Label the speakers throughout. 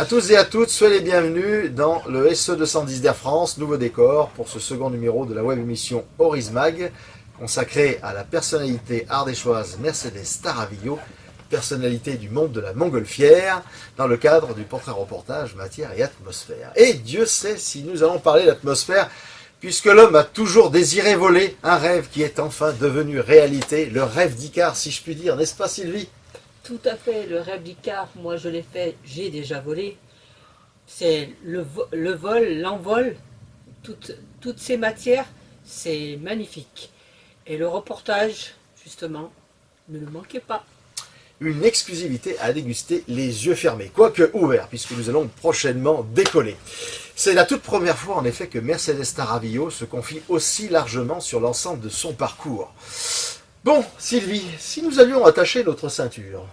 Speaker 1: À tous et à toutes, soyez les bienvenus dans le SE 210 d'Air France, nouveau décor pour ce second numéro de la web émission Horizmag, consacrée à la personnalité ardéchoise Mercedes Staravillo, personnalité du monde de la montgolfière, dans le cadre du portrait reportage Matière et Atmosphère. Et Dieu sait si nous allons parler d'atmosphère, puisque l'homme a toujours désiré voler, un rêve qui est enfin devenu réalité, le rêve d'Icare si je puis dire, n'est-ce pas Sylvie ?
Speaker 2: Tout à fait, le rêve d'Icare, moi je l'ai fait, j'ai déjà volé. C'est le vol, l'envol, toutes ces matières, c'est magnifique. Et le reportage, justement, ne le manquez pas.
Speaker 1: Une exclusivité à déguster les yeux fermés, quoique ouverts, puisque nous allons prochainement décoller. C'est la toute première fois, en effet, que Mercedes Staravillo se confie aussi largement sur l'ensemble de son parcours. Bon, Sylvie, si nous allions attacher notre ceinture.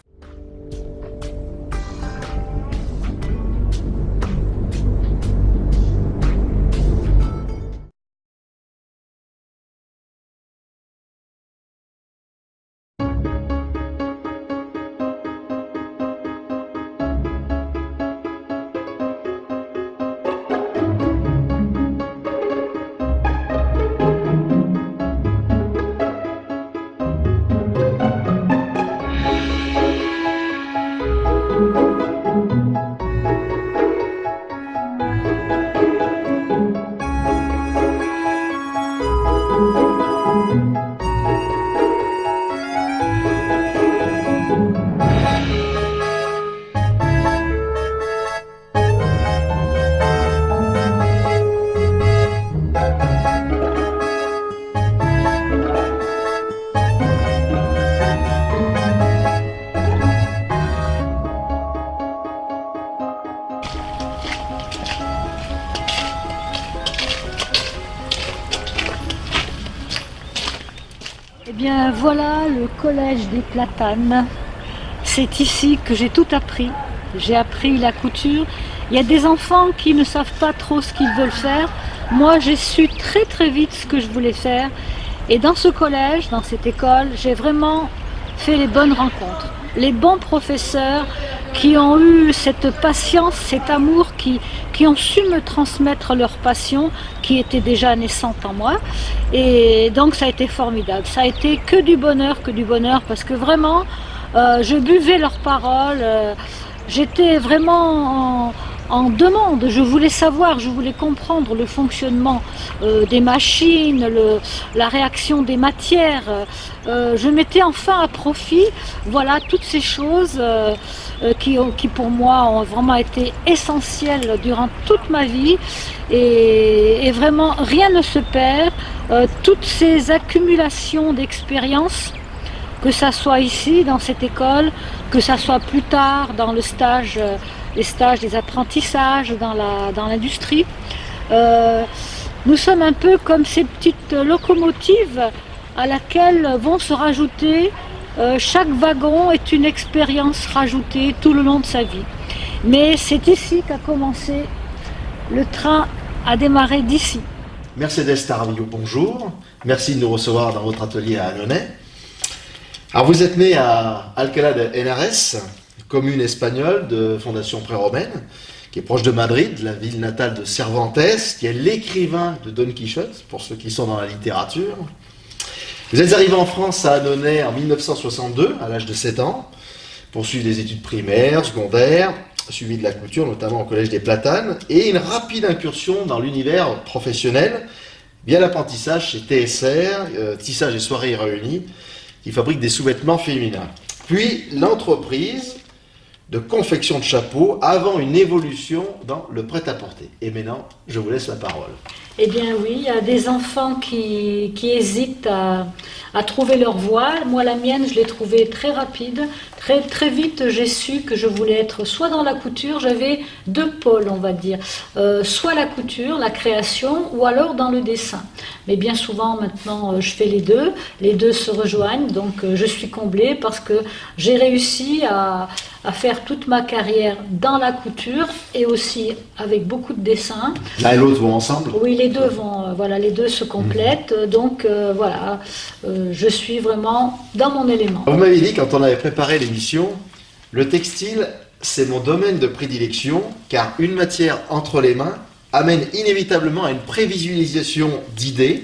Speaker 3: Eh bien voilà le collège des Platanes. C'est ici que j'ai tout appris. J'ai appris la couture. Il y a des enfants qui ne savent pas trop ce qu'ils veulent faire. Moi j'ai su très vite ce que je voulais faire. Et dans ce collège, dans cette école, j'ai vraiment fait les bonnes rencontres. Les bons professeurs qui ont eu cette patience, cet amour, qui ont su me transmettre leur passion, qui était déjà naissante en moi. Et donc ça a été formidable. Ça a été que du bonheur, parce que vraiment, je buvais leurs paroles. J'étais vraiment en demande. Je voulais savoir, je voulais comprendre le fonctionnement des machines, la réaction des matières. Je mettais enfin à profit, voilà, toutes ces choses qui pour moi ont vraiment été essentielles durant toute ma vie. Et vraiment, rien ne se perd. Toutes ces accumulations d'expériences, que ça soit ici, dans cette école, que ça soit plus tard dans le stage, les stages, des apprentissages dans l'industrie. Nous sommes un peu comme ces petites locomotives à laquelle vont se rajouter, chaque wagon est une expérience rajoutée tout le long de sa vie. Mais c'est ici qu'a commencé, le train a démarré d'ici.
Speaker 1: Mercedes Staravillo, bonjour. Merci de nous recevoir dans votre atelier à Annonay. Alors vous êtes né à Alcalá de Henares, commune espagnole de fondation pré-romaine, qui est proche de Madrid, la ville natale de Cervantes, qui est l'écrivain de Don Quichotte, pour ceux qui sont dans la littérature. Vous êtes arrivé en France à Annonay en 1962, à l'âge de 7 ans, poursuivre des études primaires, secondaires, suivi de la couture, notamment au Collège des Platanes, et une rapide incursion dans l'univers professionnel via l'apprentissage chez TSR, Tissage et Soirées Réunies, qui fabrique des sous-vêtements féminins. Puis l'entreprise de confection de chapeaux avant une évolution dans le prêt-à-porter. Et maintenant, je vous laisse la parole.
Speaker 3: Eh bien oui, il y a des enfants qui hésitent à trouver leur voie. Moi, la mienne, je l'ai trouvée très rapide. Très vite, j'ai su que je voulais être soit dans la couture, j'avais deux pôles, on va dire. Soit la couture, la création, ou alors dans le dessin. Mais bien souvent, maintenant, je fais les deux se rejoignent, donc je suis comblée parce que j'ai réussi à faire toute ma carrière dans la couture et aussi avec beaucoup de dessins.
Speaker 1: L'un et l'autre vont ensemble ?
Speaker 3: Oui, les deux vont, voilà, les deux se complètent, donc voilà, je suis vraiment dans mon élément.
Speaker 1: Vous m'avez dit, quand on avait préparé l'émission, le textile c'est mon domaine de prédilection, car une matière entre les mains amène inévitablement à une prévisualisation d'idées,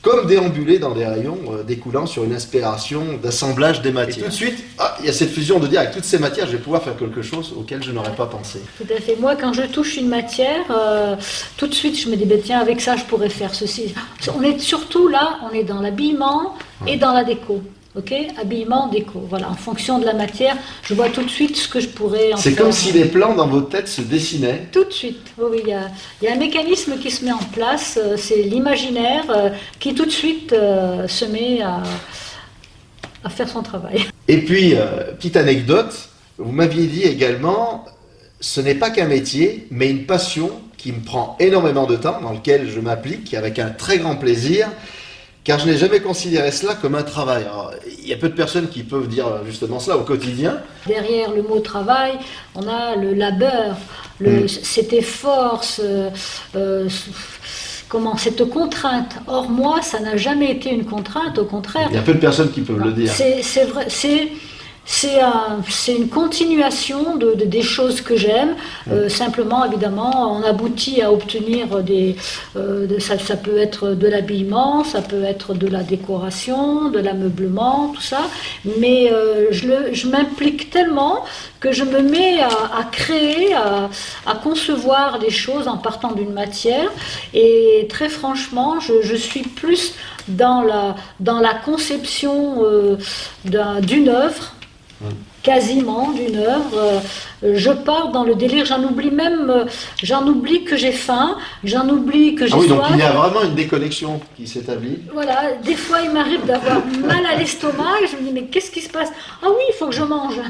Speaker 1: comme déambuler dans des rayons découlant sur une inspiration d'assemblage des matières. Et tout de suite, il y a cette fusion de dire avec toutes ces matières, je vais pouvoir faire quelque chose auquel je n'aurais pas pensé.
Speaker 3: Tout à fait. Moi, quand je touche une matière, tout de suite, je me dis, ben, tiens, avec ça, je pourrais faire ceci. On est surtout là, on est dans l'habillement et dans la déco. Ok, habillement, déco. Voilà, en fonction de la matière, je vois tout de suite ce que je pourrais en faire.
Speaker 1: C'est comme si les plans dans votre tête se dessinaient.
Speaker 3: Tout de suite. Oui, il y a un mécanisme qui se met en place. C'est l'imaginaire qui tout de suite se met à faire son travail.
Speaker 1: Et puis, petite anecdote, vous m'aviez dit également, ce n'est pas qu'un métier, mais une passion qui me prend énormément de temps, dans lequel je m'applique avec un très grand plaisir. Car je n'ai jamais considéré cela comme un travail. Alors, il y a peu de personnes qui peuvent dire justement cela au quotidien.
Speaker 3: Derrière le mot travail, on a le labeur, cet effort, cette contrainte. Or moi, ça n'a jamais été une contrainte, au contraire.
Speaker 1: Il y a peu de personnes qui peuvent le dire.
Speaker 3: C'est vrai, c'est une continuation des choses que j'aime. Simplement, évidemment, on aboutit à obtenir ça peut être de l'habillement, ça peut être de la décoration, de l'ameublement, tout ça. Mais je m'implique tellement que je me mets à créer, à concevoir des choses en partant d'une matière. Et très franchement, je suis plus dans la conception d'une œuvre. Quasiment d'une œuvre, je pars dans le délire, j'en oublie que j'ai faim, j'en oublie que j'ai soif.
Speaker 1: Donc il y a vraiment une déconnexion qui s'établit.
Speaker 3: Voilà, des fois il m'arrive d'avoir mal à l'estomac et je me dis mais qu'est-ce qui se passe? Ah oui, il faut que je mange.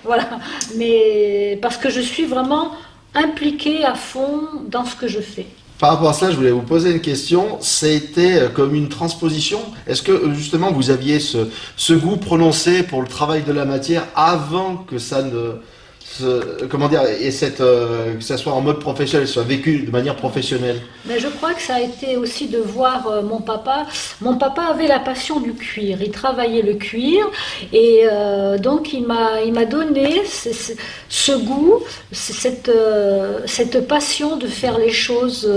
Speaker 3: Voilà, mais parce que je suis vraiment impliquée à fond dans ce que je fais.
Speaker 1: Par rapport à cela, je voulais vous poser une question. C'était comme une transposition. Est-ce que justement vous aviez ce goût prononcé pour le travail de la matière avant que ça ne... que ça soit en mode professionnel, soit vécu de manière professionnelle?
Speaker 3: Mais je crois que ça a été aussi de voir mon papa. Mon papa avait la passion du cuir. Il travaillait le cuir et donc il m'a donné ce goût, cette passion de faire les choses,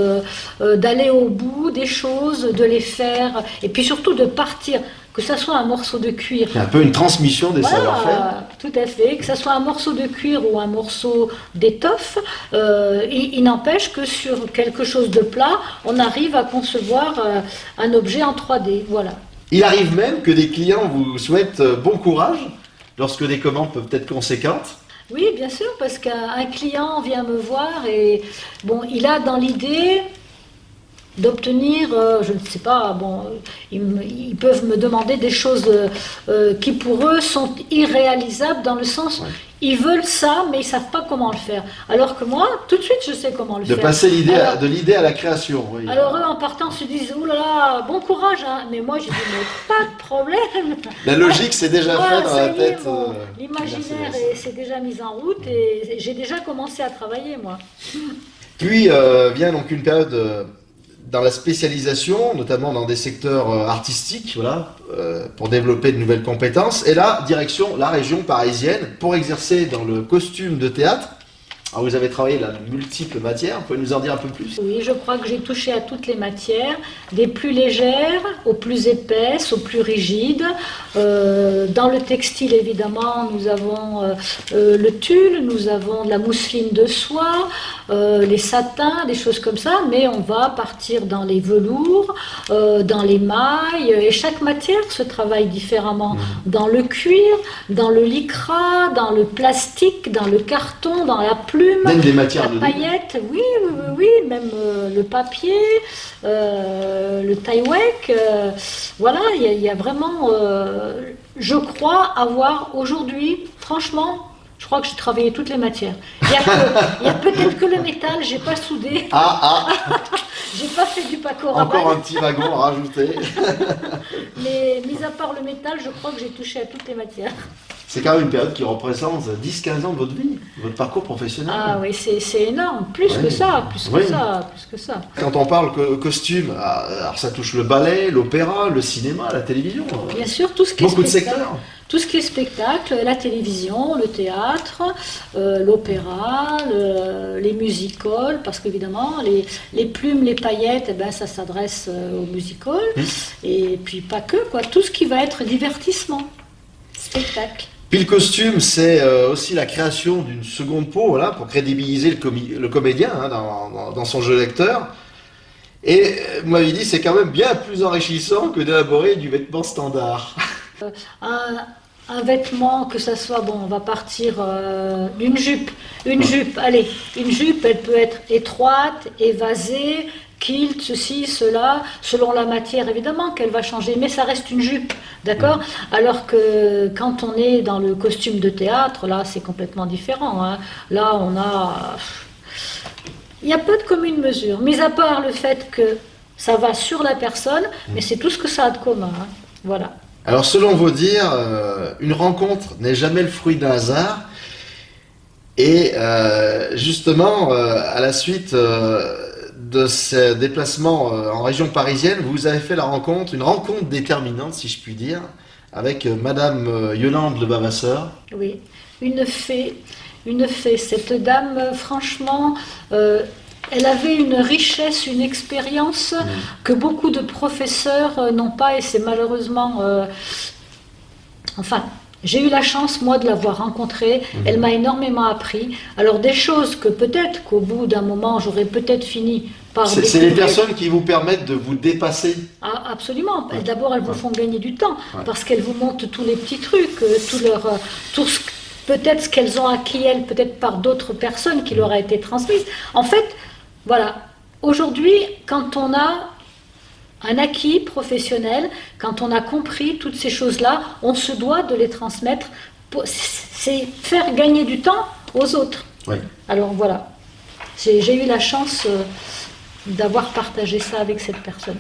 Speaker 3: d'aller au bout des choses, de les faire et puis surtout de partir. Que ça soit un morceau de cuir.
Speaker 1: C'est un peu une transmission des savoir-faire.
Speaker 3: Tout à fait. Que ça soit un morceau de cuir ou un morceau d'étoffe, il n'empêche que sur quelque chose de plat, on arrive à concevoir un objet en 3D. Voilà.
Speaker 1: Il arrive même que des clients vous souhaitent bon courage lorsque des commandes peuvent être conséquentes.
Speaker 3: Oui, bien sûr, parce qu'un client vient me voir et bon, il a dans l'idée d'obtenir, je ne sais pas, bon, ils peuvent me demander des choses qui pour eux sont irréalisables dans le sens, ils veulent ça, mais ils ne savent pas comment le faire. Alors que moi, tout de suite, je sais comment le faire.
Speaker 1: De passer de l'idée à la création. Oui.
Speaker 3: Alors eux, en partant, se disent, oh là là, bon courage, hein. Mais moi, j'ai dit, mais pas de problème.
Speaker 1: La logique, c'est déjà fait dans la tête.
Speaker 3: L'imaginaire s'est déjà mis en route et j'ai déjà commencé à travailler, moi.
Speaker 1: Puis vient donc une période... dans la spécialisation, notamment dans des secteurs artistiques, voilà, pour développer de nouvelles compétences. Et là, direction la région parisienne pour exercer dans le costume de théâtre. Alors vous avez travaillé là de multiples matières, vous pouvez nous en dire un peu plus?
Speaker 3: Oui, je crois que j'ai touché à toutes les matières, des plus légères aux plus épaisses, aux plus rigides. Dans le textile, évidemment, nous avons le tulle, nous avons de la mousseline de soie, les satins, des choses comme ça, mais on va partir dans les velours, dans les mailles, et chaque matière se travaille différemment. Dans le cuir, dans le lycra, dans le plastique, dans le carton, dans la plume,
Speaker 1: même des matières
Speaker 3: la paillette, oui, même le papier, le tie-wek, voilà, il y a vraiment, je crois avoir aujourd'hui, franchement, je crois que j'ai travaillé toutes les matières. Il y a peut-être que le métal, j'ai pas soudé. J'ai pas fait du paco-rabanne.
Speaker 1: Encore un petit wagon à rajouter.
Speaker 3: Mais mis à part le métal, je crois que j'ai touché à toutes les matières.
Speaker 1: C'est quand même une période qui représente 10-15 ans de votre vie, votre parcours professionnel.
Speaker 3: Ah oui, c'est énorme, plus que ça.
Speaker 1: Quand on parle costume, alors ça touche le ballet, l'opéra, le cinéma, la télévision.
Speaker 3: Bien sûr, tout ce qui est
Speaker 1: beaucoup
Speaker 3: spectacle.
Speaker 1: de secteurs.
Speaker 3: tout ce qui est spectacle, la télévision, le théâtre, l'opéra, les music-halls, parce qu'évidemment, les plumes, les paillettes, eh ben, ça s'adresse aux music-halls, et puis pas que, quoi, tout ce qui va être divertissement, spectacle.
Speaker 1: Puis le costume, c'est aussi la création d'une seconde peau, voilà, pour crédibiliser le comédien hein, dans son jeu d'acteur. Et vous m'avez dit, c'est quand même bien plus enrichissant que d'élaborer du vêtement standard.
Speaker 3: Un vêtement, que ça soit, bon, on va partir d'une jupe. Une jupe, allez, une jupe, elle peut être étroite, évasée, kilt, ceci, cela, selon la matière évidemment qu'elle va changer, mais ça reste une jupe, d'accord? Alors que quand on est dans le costume de théâtre, là c'est complètement différent, hein. Là on a... Il y a peu de commune mesure, mis à part le fait que ça va sur la personne, mais c'est tout ce que ça a de commun, hein. Voilà.
Speaker 1: Alors selon vos dires, une rencontre n'est jamais le fruit d'un hasard. Et justement, à la suite de ces déplacements en région parisienne, vous avez fait une rencontre déterminante, si je puis dire, avec Madame Yolande Le Bavasseur.
Speaker 3: Oui, une fée. Cette dame, franchement, elle avait une richesse, une expérience que beaucoup de professeurs n'ont pas, et c'est malheureusement... Enfin, j'ai eu la chance, moi, de l'avoir rencontrée. Elle m'a énormément appris. Alors, des choses que peut-être qu'au bout d'un moment, j'aurais peut-être fini par...
Speaker 1: C'est les personnes qui vous permettent de vous dépasser.
Speaker 3: Ah, absolument. D'abord, elles vous font gagner du temps, parce qu'elles vous montrent tous les petits trucs, peut-être ce qu'elles ont acquis, elles, peut-être par d'autres personnes qui leur a été transmises. En fait, voilà, aujourd'hui, quand on a un acquis professionnel, quand on a compris toutes ces choses-là, on se doit de les transmettre. C'est faire gagner du temps aux autres.
Speaker 1: Oui.
Speaker 3: Alors voilà, j'ai eu la chance d'avoir partagé ça avec cette personne.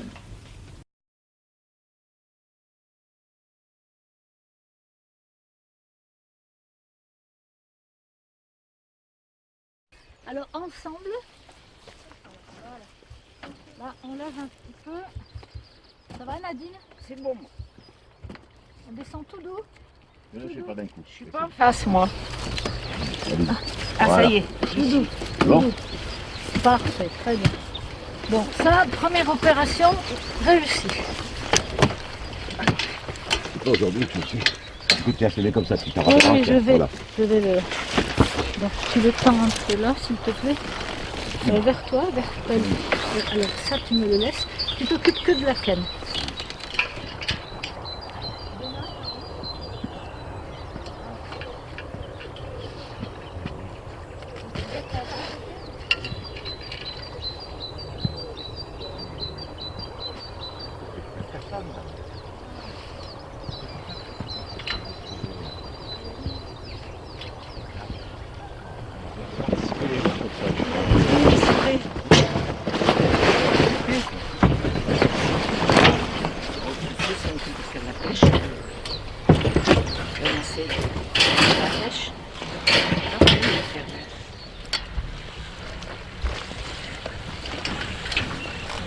Speaker 3: Alors ensemble, voilà. Là on lève un petit peu. Ça va Nadine?
Speaker 4: C'est bon.
Speaker 3: On descend tout doux.
Speaker 4: Je ne fais pas d'un coup.
Speaker 2: Je suis pas en face, moi.
Speaker 4: Ah,
Speaker 2: Ça y est.
Speaker 3: Tout doux.
Speaker 4: Bon.
Speaker 3: Parfait, très bien. Bon, ça, première opération réussie.
Speaker 4: Aujourd'hui, tu suis. Écoute, tiens, je te mets comme ça, tu t'en
Speaker 3: Oui,
Speaker 4: rappelles.
Speaker 3: je vais le... Donc tu le tends un peu là, s'il te plaît. Vers toi, vers elle. Alors ça, tu me le laisses. Tu t'occupes que de la canne.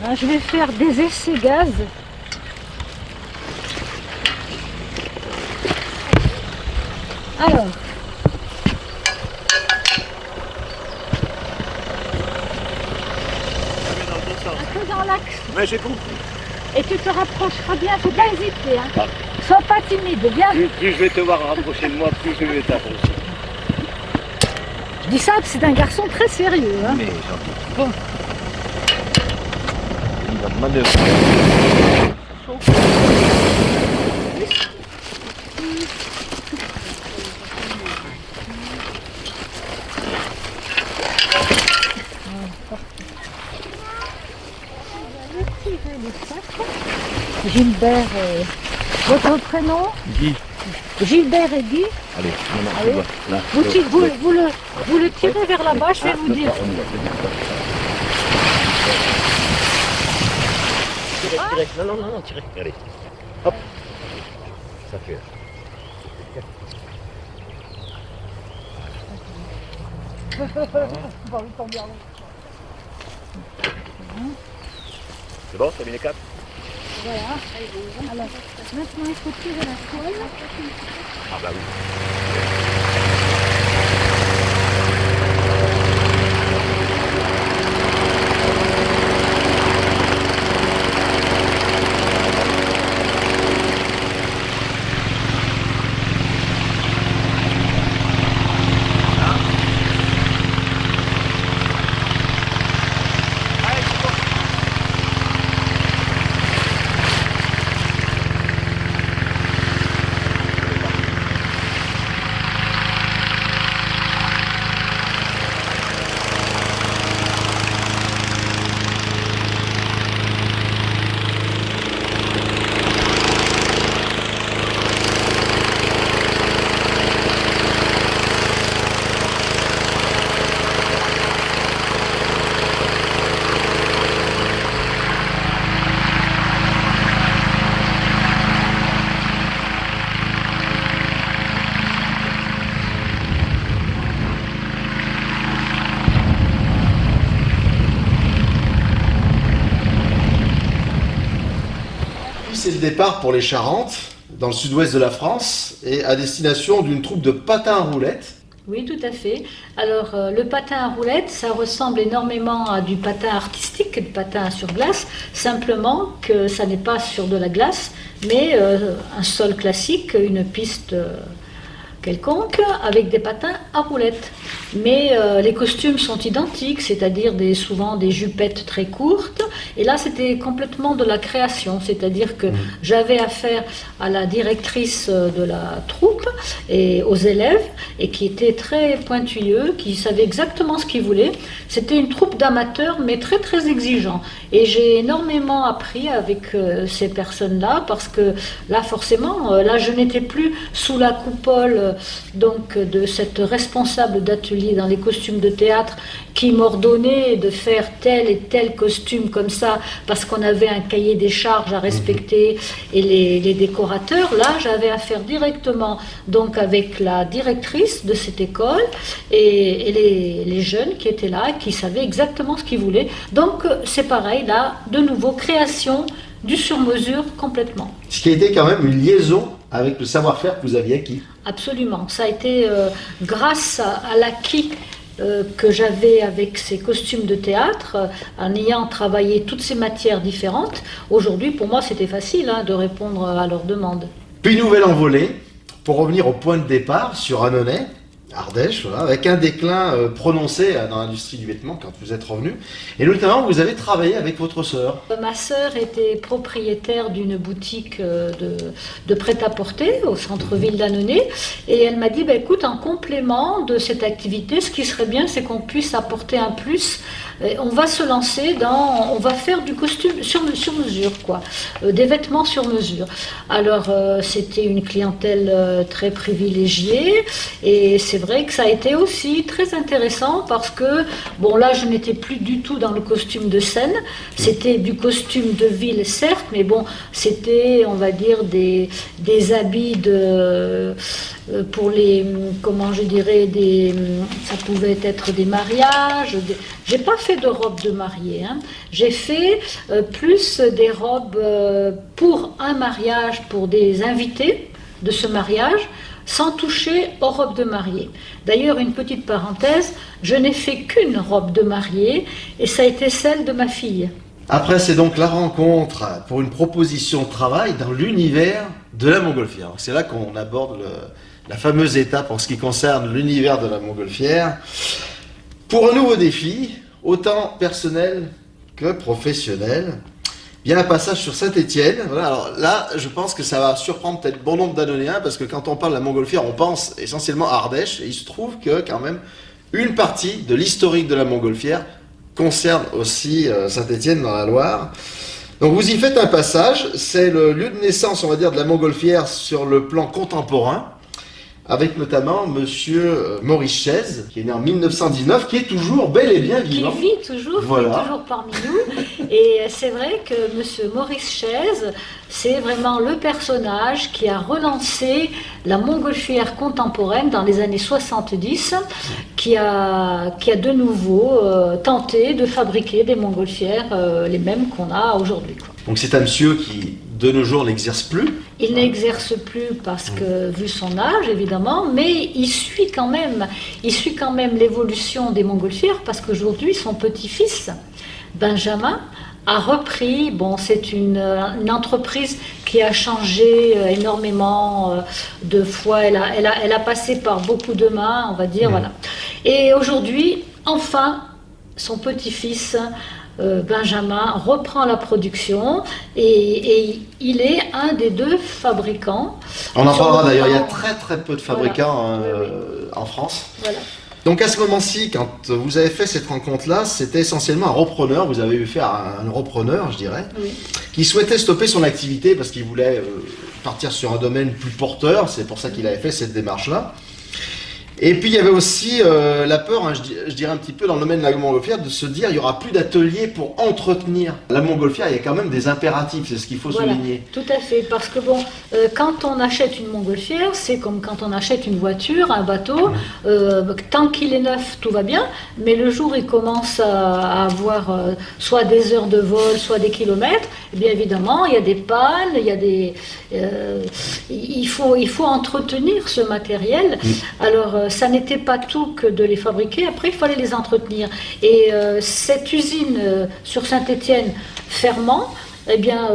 Speaker 3: Là, je vais faire des essais gaz. Alors. Un peu dans l'axe.
Speaker 4: Mais j'ai compris.
Speaker 3: Et tu te rapprocheras bien, faut pas hésiter. Hein.
Speaker 4: Ah.
Speaker 3: Sois pas timide, bien.
Speaker 4: Plus je vais te voir rapprocher de moi, plus je vais t'approcher.
Speaker 3: Je dis ça, c'est un garçon très sérieux. Hein.
Speaker 4: Mais gentil.
Speaker 3: Bon.
Speaker 4: Il va manœuvrer.
Speaker 3: Gilbert, votre prénom?
Speaker 4: Guy.
Speaker 3: Gilbert et Guy.
Speaker 4: Allez,
Speaker 3: Allez.
Speaker 4: Là.
Speaker 3: Vous le tirez vers là-bas, je vais vous dire.
Speaker 4: Tirez. Non, tirez. Allez. Hop. Ça fait. C'est bon, t'as mis les quatre?
Speaker 3: Voilà. Alors, maintenant il faut tirer la toile.
Speaker 4: Ah bah oui.
Speaker 1: C'est le départ pour les Charentes, dans le sud-ouest de la France, et à destination d'une troupe de patins à roulettes.
Speaker 3: Oui, tout à fait. Alors, le patin à roulettes, ça ressemble énormément à du patin artistique, du patin sur glace, simplement que ça n'est pas sur de la glace, mais un sol classique, une piste quelconque, avec des patins à roulettes. Mais les costumes sont identiques, c'est-à-dire souvent des jupettes très courtes. Et là, c'était complètement de la création, c'est-à-dire que j'avais affaire à la directrice de la troupe et aux élèves, et qui étaient très pointilleux, qui savaient exactement ce qu'ils voulaient. C'était une troupe d'amateurs, mais très très exigeants. Et j'ai énormément appris avec ces personnes-là, parce que là, forcément, là, je n'étais plus sous la coupole donc de cette responsable d'atelier dans les costumes de théâtre qui m'ordonnait de faire tel et tel costume comme ça parce qu'on avait un cahier des charges à respecter et les décorateurs. Là, j'avais affaire directement donc avec la directrice de cette école et les jeunes qui étaient là, qui savaient exactement ce qu'ils voulaient. Donc c'est pareil, là, de nouveau, création du sur-mesure complètement.
Speaker 1: Ce qui a été quand même une liaison avec le savoir-faire que vous aviez acquis.
Speaker 3: Absolument. Ça a été grâce à l'acquis que j'avais avec ces costumes de théâtre, en ayant travaillé toutes ces matières différentes. Aujourd'hui, pour moi, c'était facile de répondre à leurs demandes.
Speaker 1: Puis nouvelle envolée, pour revenir au point de départ, sur Annonay, Ardèche, voilà, avec un déclin prononcé dans l'industrie du vêtement quand vous êtes revenu. Et notamment, vous avez travaillé avec votre sœur.
Speaker 3: Ma sœur était propriétaire d'une boutique de prêt-à-porter au centre-ville d'Annonay. Et elle m'a dit, écoute, en complément de cette activité, ce qui serait bien, c'est qu'on puisse apporter un plus. On va se lancer on va faire du costume sur mesure, quoi, des vêtements sur mesure. Alors, c'était une clientèle très privilégiée, et c'est vrai que ça a été aussi très intéressant parce que, bon, là, je n'étais plus du tout dans le costume de scène, c'était du costume de ville, certes, mais bon, c'était, on va dire, des habits pour les, comment je dirais, ça pouvait être des mariages. J'ai pas fait de robes de mariée, j'ai fait plus des robes pour un mariage, pour des invités de ce mariage, sans toucher aux robes de mariée. D'ailleurs, une petite parenthèse, je n'ai fait qu'une robe de mariée, et ça a été celle de ma fille.
Speaker 1: Après, c'est donc la rencontre pour une proposition de travail dans l'univers de la montgolfière. C'est là qu'on aborde la fameuse étape en ce qui concerne l'univers de la montgolfière. Pour un nouveau défi, autant personnel que professionnel, bien un passage sur Saint-Étienne. Voilà, alors là, je pense que ça va surprendre peut-être bon nombre d'Annonayens, parce que quand on parle de la montgolfière, on pense essentiellement à Ardèche, et il se trouve que quand même une partie de l'historique de la montgolfière concerne aussi Saint-Étienne dans la Loire. Donc vous y faites un passage, c'est le lieu de naissance, on va dire, de la montgolfière sur le plan contemporain, avec notamment monsieur Maurice Chaise, qui est né en 1919, qui est toujours bel et bien vivant.
Speaker 3: Qui vit toujours,
Speaker 1: voilà.
Speaker 3: Qui est toujours parmi nous. Et c'est vrai que monsieur Maurice Chaise, c'est vraiment le personnage qui a relancé la montgolfière contemporaine dans les années 70, qui a de nouveau tenté de fabriquer des montgolfières les mêmes qu'on a aujourd'hui, quoi.
Speaker 1: Donc c'est un monsieur qui de nos jours, n'exerce plus.
Speaker 3: Il n'exerce plus parce que, vu son âge évidemment, mais il suit quand même l'évolution des montgolfières parce qu'aujourd'hui son petit-fils, Benjamin, a repris. Bon, c'est une entreprise qui a changé énormément de fois. Elle a passé par beaucoup de mains, on va dire, voilà. Et aujourd'hui, enfin, son petit-fils Benjamin reprend la production et il est un des 2 fabricants.
Speaker 1: On en parlera d'ailleurs, il y a très peu de fabricants en France.
Speaker 3: Voilà.
Speaker 1: Donc à ce moment-ci, quand vous avez fait cette rencontre-là, c'était essentiellement un repreneur, vous avez eu faire un repreneur, je dirais, qui souhaitait stopper son activité parce qu'il voulait partir sur un domaine plus porteur, c'est pour ça qu'il avait fait cette démarche-là. Et puis il y avait aussi la peur, je dirais un petit peu dans le domaine de la montgolfière, de se dire il n'y aura plus d'atelier pour entretenir la montgolfière. Il y a quand même des impératifs, c'est ce qu'il faut souligner.
Speaker 3: Tout à fait, parce que bon, quand on achète une montgolfière, c'est comme quand on achète une voiture, un bateau, tant qu'il est neuf, tout va bien, mais le jour où il commence à avoir soit des heures de vol, soit des kilomètres, eh bien évidemment, il y a des pannes, il y a des... il faut entretenir ce matériel. Alors, ça n'était pas tout que de les fabriquer, après il fallait les entretenir. Et cette usine sur Saint-Étienne fermant, eh bien,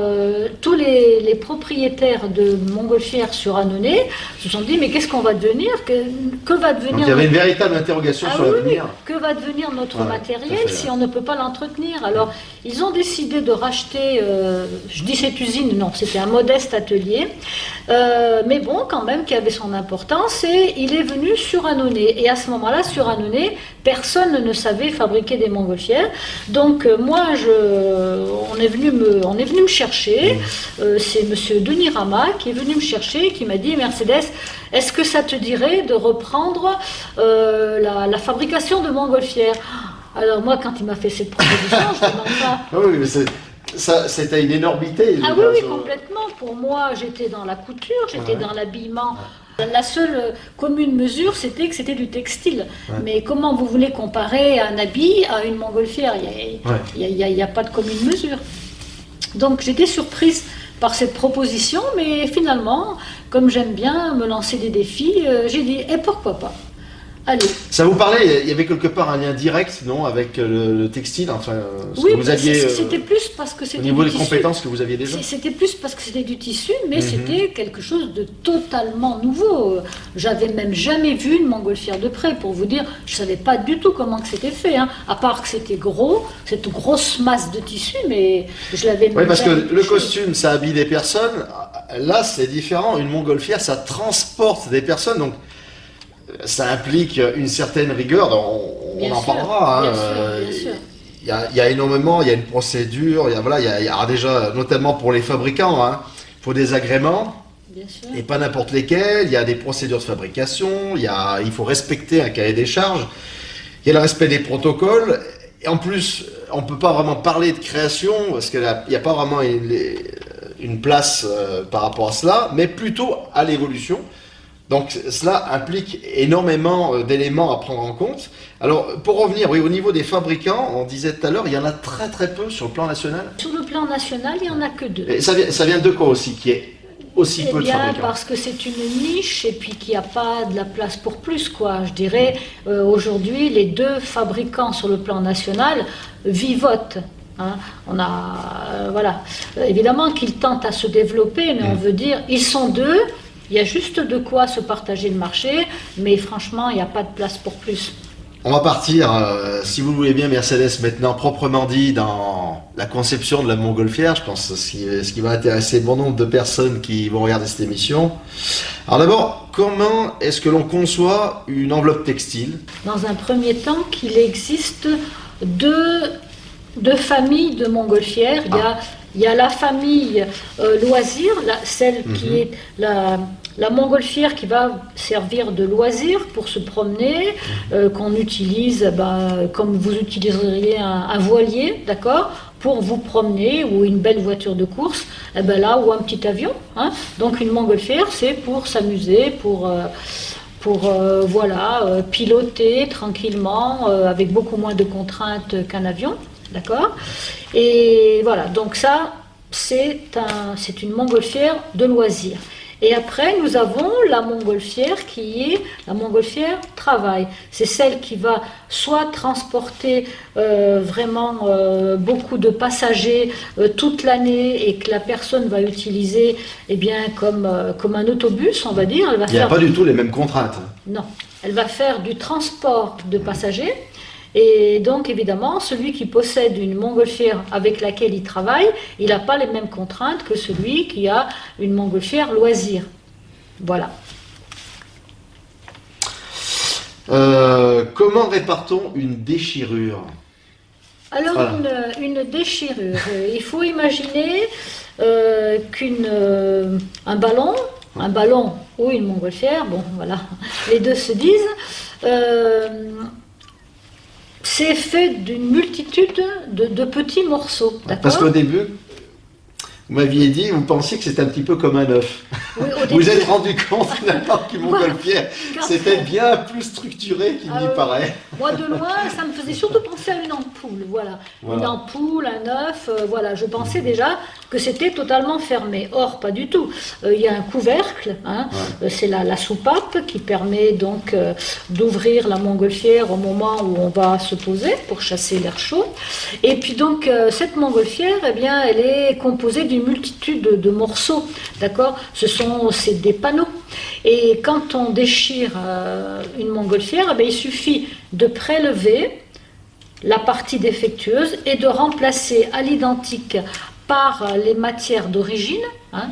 Speaker 3: tous les propriétaires de montgolfières sur Annonay se sont dit mais qu'est-ce qu'on va devenir, que va devenir.
Speaker 1: Donc, il y avait une véritable interrogation sur l'avenir.
Speaker 3: Que va devenir notre matériel si on ne peut pas l'entretenir? Alors ils ont décidé de racheter, je dis cette usine, non, c'était un modeste atelier, mais bon, quand même, qui avait son importance, et il est venu sur Annonay. Et à ce moment-là, sur Annonay, personne ne savait fabriquer des montgolfières. Donc moi, on est venu me chercher. C'est monsieur Denis Rama qui est venu me chercher, qui m'a dit Mercedes, est-ce que ça te dirait de reprendre la fabrication de montgolfières? Alors moi, quand il m'a fait cette proposition, je ne demande pas.
Speaker 1: Oui, mais c'était une énormité.
Speaker 3: Ah oui, complètement. Pour moi, j'étais dans la couture, j'étais dans l'habillement. La seule commune mesure, c'était que c'était du textile. Mais comment vous voulez comparer un habit à une montgolfière? Il n'y a pas de commune mesure. Donc j'étais surprise par cette proposition, mais finalement, comme j'aime bien me lancer des défis, j'ai dit, et pourquoi pas? Allez.
Speaker 1: Ça vous parlait, il y avait quelque part un lien direct, non, avec le textile, enfin, ce que vous aviez.
Speaker 3: C'était plus parce que c'était
Speaker 1: au niveau
Speaker 3: du
Speaker 1: des
Speaker 3: tissu.
Speaker 1: compétences que vous aviez déjà.
Speaker 3: C'était plus parce que c'était du tissu, mais c'était quelque chose de totalement nouveau. J'avais même jamais vu une montgolfière de près, pour vous dire, je savais pas du tout comment que c'était fait, hein, à part que c'était gros, cette grosse masse de tissu, mais je l'avais même
Speaker 1: Oui, parce que
Speaker 3: jamais
Speaker 1: le
Speaker 3: touché.
Speaker 1: costume, ça habille des personnes. Là, c'est différent. Une montgolfière, ça transporte des personnes, donc ça implique une certaine rigueur. On en parlera.
Speaker 3: Bien sûr.
Speaker 1: Il y a énormément, il y a une procédure, il y a déjà, notamment pour les fabricants, il faut des agréments,
Speaker 3: Bien sûr.
Speaker 1: et pas n'importe lesquels, il y a des procédures de fabrication, il faut respecter un cahier des charges, il y a le respect des protocoles, et en plus, on ne peut pas vraiment parler de création, parce qu'il n'y a pas vraiment une place par rapport à cela, mais plutôt à l'évolution. Donc cela implique énormément d'éléments à prendre en compte. Alors pour revenir, oui, au niveau des fabricants, on disait tout à l'heure, il y en a très peu sur le plan national.
Speaker 3: Sur le plan national, il n'y en a que 2.
Speaker 1: Et ça vient de quoi aussi, qui est aussi peu de fabricants?
Speaker 3: Parce que c'est une niche et puis qu'il n'y a pas de la place pour plus, quoi. Je dirais, aujourd'hui, les 2 fabricants sur le plan national vivotent. Hein. On a, voilà, évidemment qu'ils tentent à se développer, mais on veut dire, ils sont 2. Il y a juste de quoi se partager le marché, mais franchement, il n'y a pas de place pour plus.
Speaker 1: On va partir, si vous le voulez bien, Mercedes, maintenant proprement dit, dans la conception de la montgolfière. Je pense ce qui va intéresser bon nombre de personnes qui vont regarder cette émission. Alors d'abord, comment est-ce que l'on conçoit une enveloppe textile?
Speaker 3: Dans un premier temps, qu'il existe deux familles de montgolfières. Il y a la famille loisir, celle qui est la montgolfière qui va servir de loisir pour se promener, qu'on utilise comme vous utiliseriez un voilier, d'accord, pour vous promener, ou une belle voiture de course, là, ou un petit avion. Hein. Donc une montgolfière, c'est pour s'amuser, pour piloter tranquillement, avec beaucoup moins de contraintes qu'un avion. D'accord. Et voilà, donc ça, c'est une montgolfière de loisir. Et après, nous avons la montgolfière qui est la montgolfière travail. C'est celle qui va soit transporter vraiment beaucoup de passagers toute l'année et que la personne va utiliser eh bien, comme un autobus, on va dire.
Speaker 1: Il n'y a pas du tout les mêmes contraintes.
Speaker 3: Non, elle va faire du transport de passagers. Et donc, évidemment, celui qui possède une montgolfière avec laquelle il travaille, il n'a pas les mêmes contraintes que celui qui a une montgolfière loisir. Voilà.
Speaker 1: Comment répare-t-on une déchirure?
Speaker 3: Alors,
Speaker 1: voilà.
Speaker 3: une déchirure. Il faut imaginer un ballon ou une montgolfière, bon, voilà, les deux se disent, c'est fait d'une multitude de petits morceaux.
Speaker 1: Parce qu'au début, vous m'aviez dit, vous pensiez que c'était un petit peu comme un œuf.
Speaker 3: Oui,
Speaker 1: vous vous êtes rendu compte finalement qu'une montgolfière, c'était bien plus structuré qu'il n'y paraît.
Speaker 3: Moi, de loin, ça me faisait surtout penser à une ampoule. Voilà. Une ampoule, un œuf, voilà. Je pensais déjà que c'était totalement fermé. Or, pas du tout. Il y a un couvercle, hein, c'est la soupape qui permet donc d'ouvrir la montgolfière au moment où on va se poser pour chasser l'air chaud. Et puis donc, cette montgolfière, eh bien, elle est composée d'une multitude de morceaux, d'accord? C'est des panneaux. Et quand on déchire une montgolfière, eh bien, il suffit de prélever la partie défectueuse et de remplacer à l'identique par les matières d'origine, hein,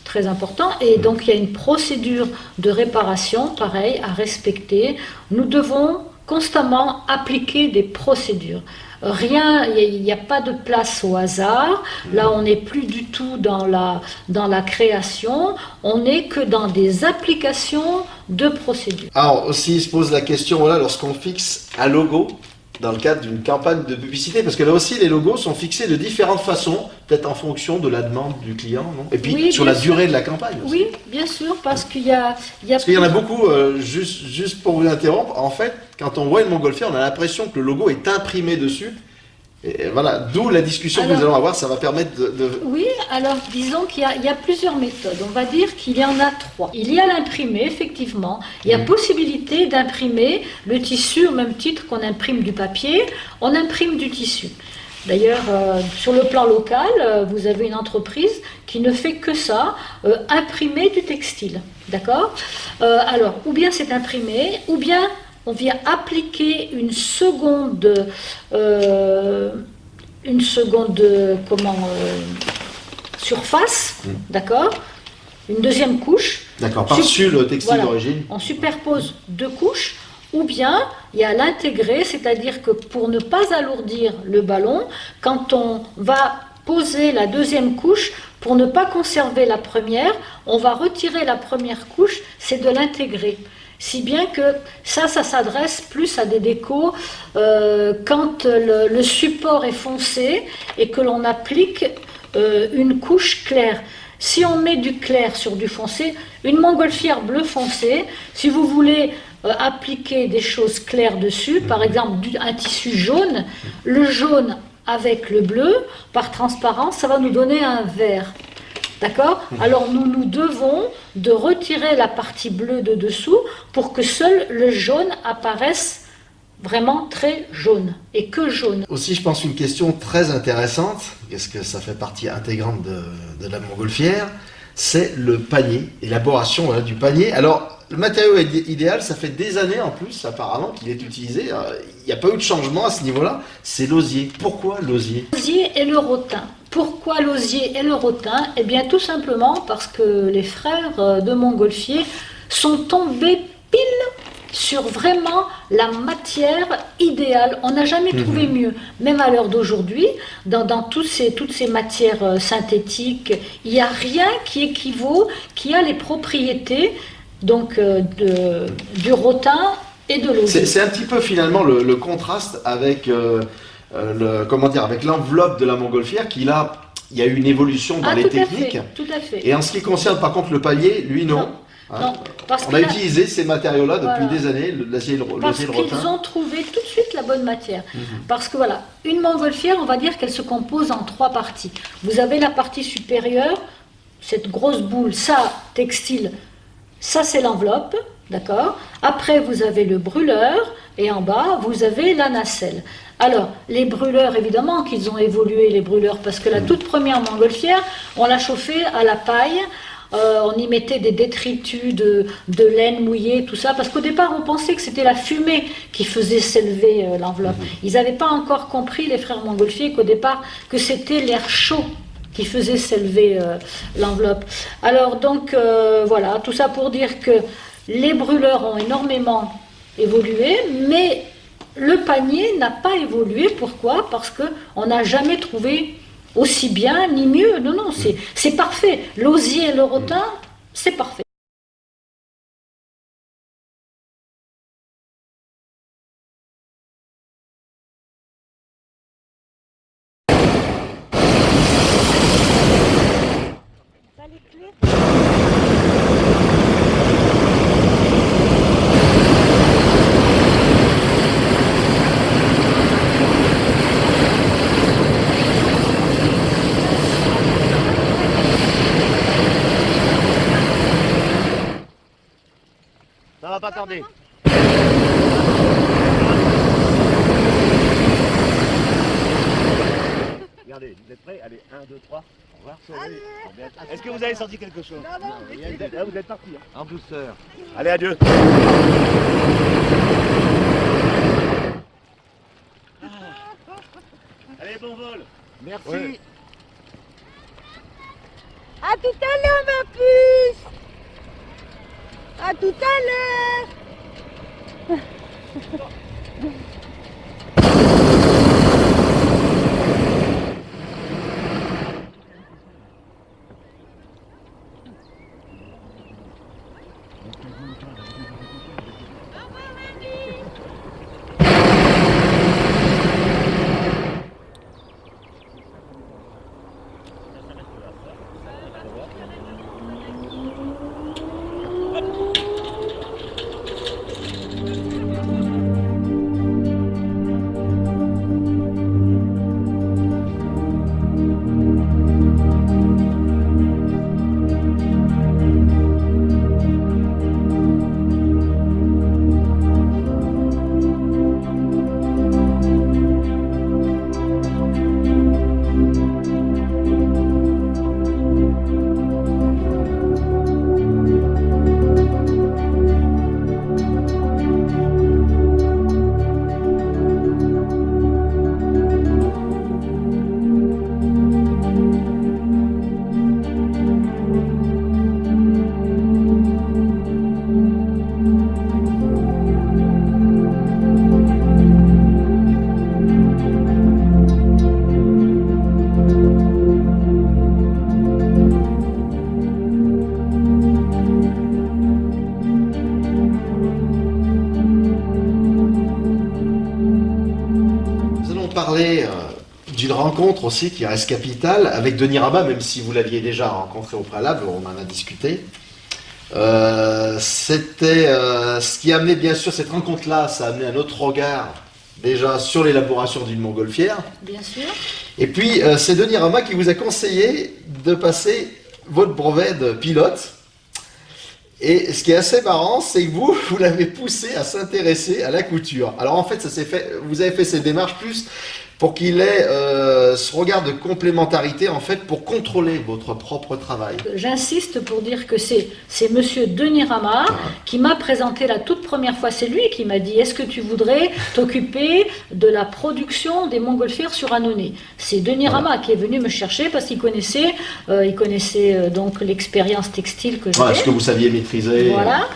Speaker 3: très important. Et donc il y a une procédure de réparation, pareil, à respecter. Nous devons constamment appliquer des procédures. Rien, il n'y a pas de place au hasard. Là, on n'est plus du tout dans la création. On n'est que dans des applications de procédures.
Speaker 1: Alors aussi, il se pose la question, voilà, lorsqu'on fixe un logo dans le cadre d'une campagne de publicité, parce que là aussi, les logos sont fixés de différentes façons, peut-être en fonction de la demande du client, non? Et puis sur la durée de la campagne aussi.
Speaker 3: Oui, bien sûr, parce qu'il y a
Speaker 1: parce qu'il y en a beaucoup, juste pour vous interrompre, en fait, quand on voit une montgolfière, on a l'impression que le logo est imprimé dessus. Et voilà, d'où la discussion que nous allons avoir, ça va permettre de...
Speaker 3: Oui, alors disons qu'il y a plusieurs méthodes. On va dire qu'il y en a 3. Il y a l'imprimé, effectivement. Il y a possibilité d'imprimer le tissu au même titre qu'on imprime du papier. On imprime du tissu. D'ailleurs, sur le plan local, vous avez une entreprise qui ne fait que ça, imprimer du textile. D'accord? Alors, ou bien c'est imprimé, ou bien on vient appliquer une seconde surface, d'accord? Une deuxième couche.
Speaker 1: D'accord, par-dessus le textile d'origine.
Speaker 3: On superpose 2 couches, ou bien il y a l'intégrer, c'est-à-dire que pour ne pas alourdir le ballon, quand on va poser la deuxième couche, pour ne pas conserver la première, on va retirer la première couche, c'est de l'intégrer. Si bien que ça s'adresse plus à des décos quand le support est foncé et que l'on applique une couche claire. Si on met du clair sur du foncé, une montgolfière bleu foncé, si vous voulez appliquer des choses claires dessus, par exemple un tissu jaune, le jaune avec le bleu, par transparence, ça va nous donner un vert. D'accord? Alors nous devons de retirer la partie bleue de dessous pour que seul le jaune apparaisse vraiment très jaune et que jaune.
Speaker 1: Aussi, je pense une question très intéressante, parce que ça fait partie intégrante de la montgolfière, c'est le panier, l'élaboration du panier. Alors, le matériau idéal, ça fait des années en plus, apparemment, qu'il est utilisé. Il n'y a pas eu de changement à ce niveau-là. C'est l'osier. Pourquoi l'osier?
Speaker 3: L'osier et le rotin. Pourquoi l'osier et le rotin? Eh bien, tout simplement parce que les frères de Montgolfier sont tombés pile sur vraiment la matière idéale. On n'a jamais trouvé mieux. Même à l'heure d'aujourd'hui, dans toutes ces matières synthétiques, il n'y a rien qui équivaut, qui a les propriétés donc, du rotin et de l'osier.
Speaker 1: C'est un petit peu finalement le contraste avec, avec l'enveloppe de la montgolfière il y a eu une évolution dans les techniques.
Speaker 3: Tout à fait.
Speaker 1: Et en ce qui concerne par contre le panier, lui non. hein.
Speaker 3: Non, parce
Speaker 1: On a utilisé ces matériaux-là depuis
Speaker 3: Voilà.
Speaker 1: des années, l'acier et le
Speaker 3: Parce
Speaker 1: rotin.
Speaker 3: qu'ils ont trouvé tout de suite la bonne matière. Parce que voilà, une montgolfière, on va dire qu'elle se compose en 3 parties. Vous avez la partie supérieure, cette grosse boule, ça, textile, ça c'est l'enveloppe, d'accord. Après, vous avez le brûleur, et en bas, vous avez la nacelle. Alors, les brûleurs, évidemment qu'ils ont évolué, les brûleurs, parce que la toute première montgolfière, on l'a chauffée à la paille. On y mettait des détritus de laine mouillée, tout ça, parce qu'au départ, on pensait que c'était la fumée qui faisait s'élever l'enveloppe. Ils n'avaient pas encore compris, les frères Montgolfier, qu'au départ, que c'était l'air chaud qui faisait s'élever l'enveloppe. Alors, donc, voilà, tout ça pour dire que les brûleurs ont énormément évolué, mais le panier n'a pas évolué. Pourquoi? Parce qu'on n'a jamais trouvé aussi bien ni mieux. Non, non, c'est parfait. L'osier et le rotin, c'est parfait.
Speaker 4: Ça va pas tarder. Regardez, vous êtes prêts? Allez, 1, 2, 3. Au revoir, soleil. Est-ce que vous avez senti quelque chose? Non, là, vous êtes partis. Hein. En douceur. Allez, adieu. Allez, bon vol. Merci. Ouais.
Speaker 5: À tout à l'heure, ma puce. À tout à l'heure.
Speaker 1: Parler d'une rencontre aussi qui reste capitale avec Denis Rama, même si vous l'aviez déjà rencontré au préalable, on en a discuté. C'était ce qui a amené bien sûr cette rencontre-là, ça a amené un autre regard déjà sur l'élaboration d'une montgolfière.
Speaker 3: Bien sûr.
Speaker 1: Et puis c'est Denis Rama qui vous a conseillé de passer votre brevet de pilote. Et ce qui est assez marrant, c'est que vous l'avez poussé à s'intéresser à la couture. Alors en fait, ça s'est fait, vous avez fait cette démarche plus pour qu'il ait ce regard de complémentarité en fait pour contrôler votre propre travail.
Speaker 3: J'insiste pour dire que c'est monsieur Denis Rama qui m'a présenté la toute première fois. C'est lui qui m'a dit: est-ce que tu voudrais t'occuper de la production des montgolfières sur Annonay? C'est Denis Rama qui est venu me chercher parce qu'il connaissait, donc l'expérience textile que j'avais.
Speaker 1: Ce que vous saviez maîtriser.
Speaker 3: Voilà.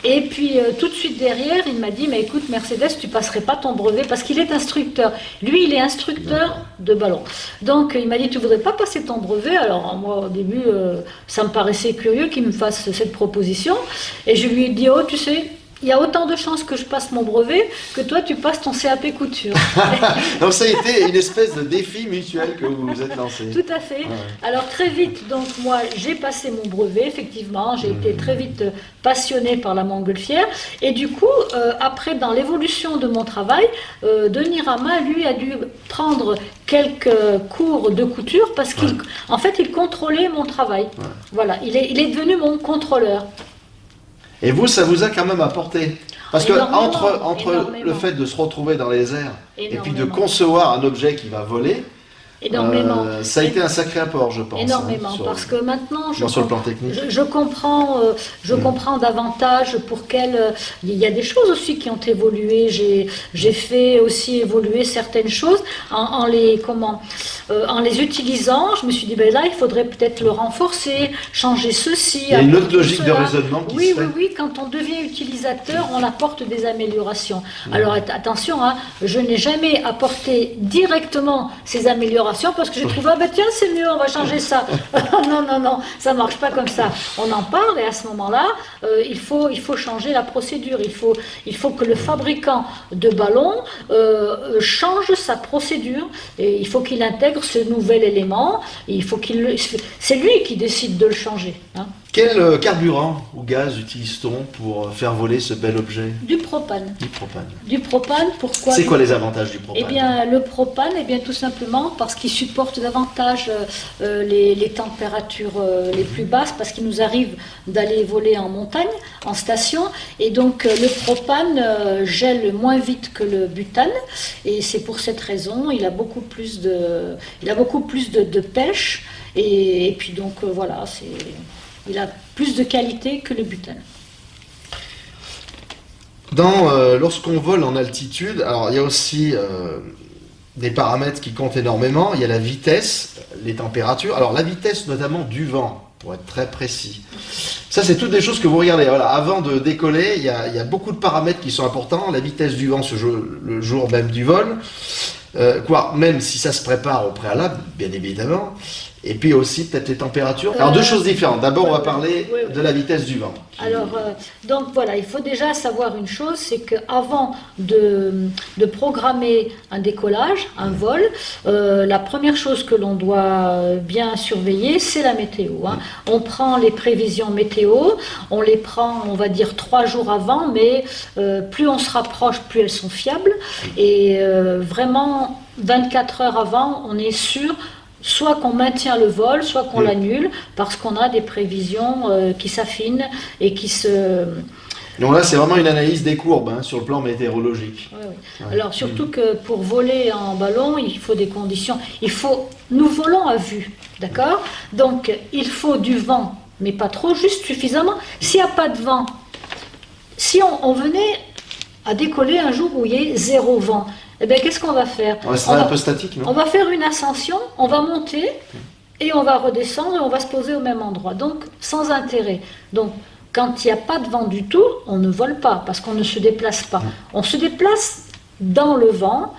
Speaker 3: Et puis tout de suite derrière, il m'a dit: mais écoute Mercedes, tu passerais pas ton brevet, parce qu'il est instructeur. Lui, il est instructeur de ballon. Donc il m'a dit: tu voudrais pas passer ton brevet? Alors moi au début, ça me paraissait curieux qu'il me fasse cette proposition. Et je lui ai dit: oh tu sais, il y a autant de chances que je passe mon brevet que toi tu passes ton CAP couture.
Speaker 1: Donc ça a été une espèce de défi mutuel que vous vous êtes lancé.
Speaker 3: Tout à fait.
Speaker 1: Ouais.
Speaker 3: Alors très vite, donc moi j'ai passé mon brevet, effectivement, j'ai été très vite passionnée par la montgolfière. Et du coup, après dans l'évolution de mon travail, Denis Rama, lui, a dû prendre quelques cours de couture parce qu'en fait, il contrôlait mon travail. Ouais. Voilà, il est devenu mon contrôleur.
Speaker 1: Et vous, ça vous a quand même apporté. Parce que entre le fait de se retrouver dans les airs et puis de concevoir un objet qui va voler, ça a été un sacré apport, je pense.
Speaker 3: Énormément, parce que maintenant,
Speaker 1: sur le plan technique.
Speaker 3: Je comprends davantage pour quelles... Il y a des choses aussi qui ont évolué. J'ai fait aussi évoluer certaines choses en les utilisant. Je me suis dit, ben là, il faudrait peut-être le renforcer, changer ceci.
Speaker 1: Il y a une autre logique de raisonnement qui se fait.
Speaker 3: Oui, quand on devient utilisateur, on apporte des améliorations. Alors attention, je n'ai jamais apporté directement ces améliorations parce que j'ai trouvé, tiens, c'est mieux, on va changer ça. Non, ça ne marche pas comme ça. On en parle et à ce moment-là, il faut changer la procédure. Il faut que le fabricant de ballons change sa procédure et il faut qu'il intègre ce nouvel élément. C'est lui qui décide de le changer.
Speaker 1: Quel carburant ou gaz utilise-t-on pour faire voler ce bel objet?
Speaker 3: Du propane.
Speaker 1: Du propane,
Speaker 3: pourquoi?
Speaker 1: C'est quoi les avantages du propane?
Speaker 3: Eh bien, le propane, tout simplement parce qu'il supporte davantage les températures les plus basses, parce qu'il nous arrive d'aller voler en montagne, en station, et donc le propane gèle moins vite que le butane, et c'est pour cette raison, il a beaucoup plus de pêche, et puis donc voilà, il a plus de qualité que le butane.
Speaker 1: Lorsqu'on vole en altitude, alors il y a aussi des paramètres qui comptent énormément. Il y a la vitesse, les températures. Alors la vitesse notamment du vent, pour être très précis. Ça, c'est toutes des choses que vous regardez. Voilà, avant de décoller, il y a beaucoup de paramètres qui sont importants. La vitesse du vent le jour même du vol, même si ça se prépare au préalable, bien évidemment. Et puis aussi peut-être les températures. Alors deux choses différentes. D'abord, on va parler de la vitesse du vent.
Speaker 3: Alors, donc voilà, il faut déjà savoir une chose, c'est qu'avant de programmer un décollage, un vol, la première chose que l'on doit bien surveiller, c'est la météo. On prend les prévisions météo, on les prend, on va dire 3 jours avant, mais plus on se rapproche, plus elles sont fiables. Et vraiment, 24 heures avant, on est sûr soit qu'on maintient le vol, soit qu'on l'annule, parce qu'on a des prévisions qui s'affinent et qui se...
Speaker 1: Donc là, c'est vraiment une analyse des courbes sur le plan météorologique.
Speaker 3: Oui. Ouais. Alors surtout que pour voler en ballon, il faut des conditions. Nous volons à vue, d'accord? Donc il faut du vent, mais pas trop, juste suffisamment. S'il n'y a pas de vent, si on venait à décoller un jour où il y ait 0 vent, eh bien, qu'est-ce qu'on va faire?
Speaker 1: On restera un peu statique, non?
Speaker 3: On va faire une ascension, on va monter et on va redescendre et on va se poser au même endroit. Donc, sans intérêt. Donc, quand il n'y a pas de vent du tout, on ne vole pas parce qu'on ne se déplace pas. On se déplace dans le vent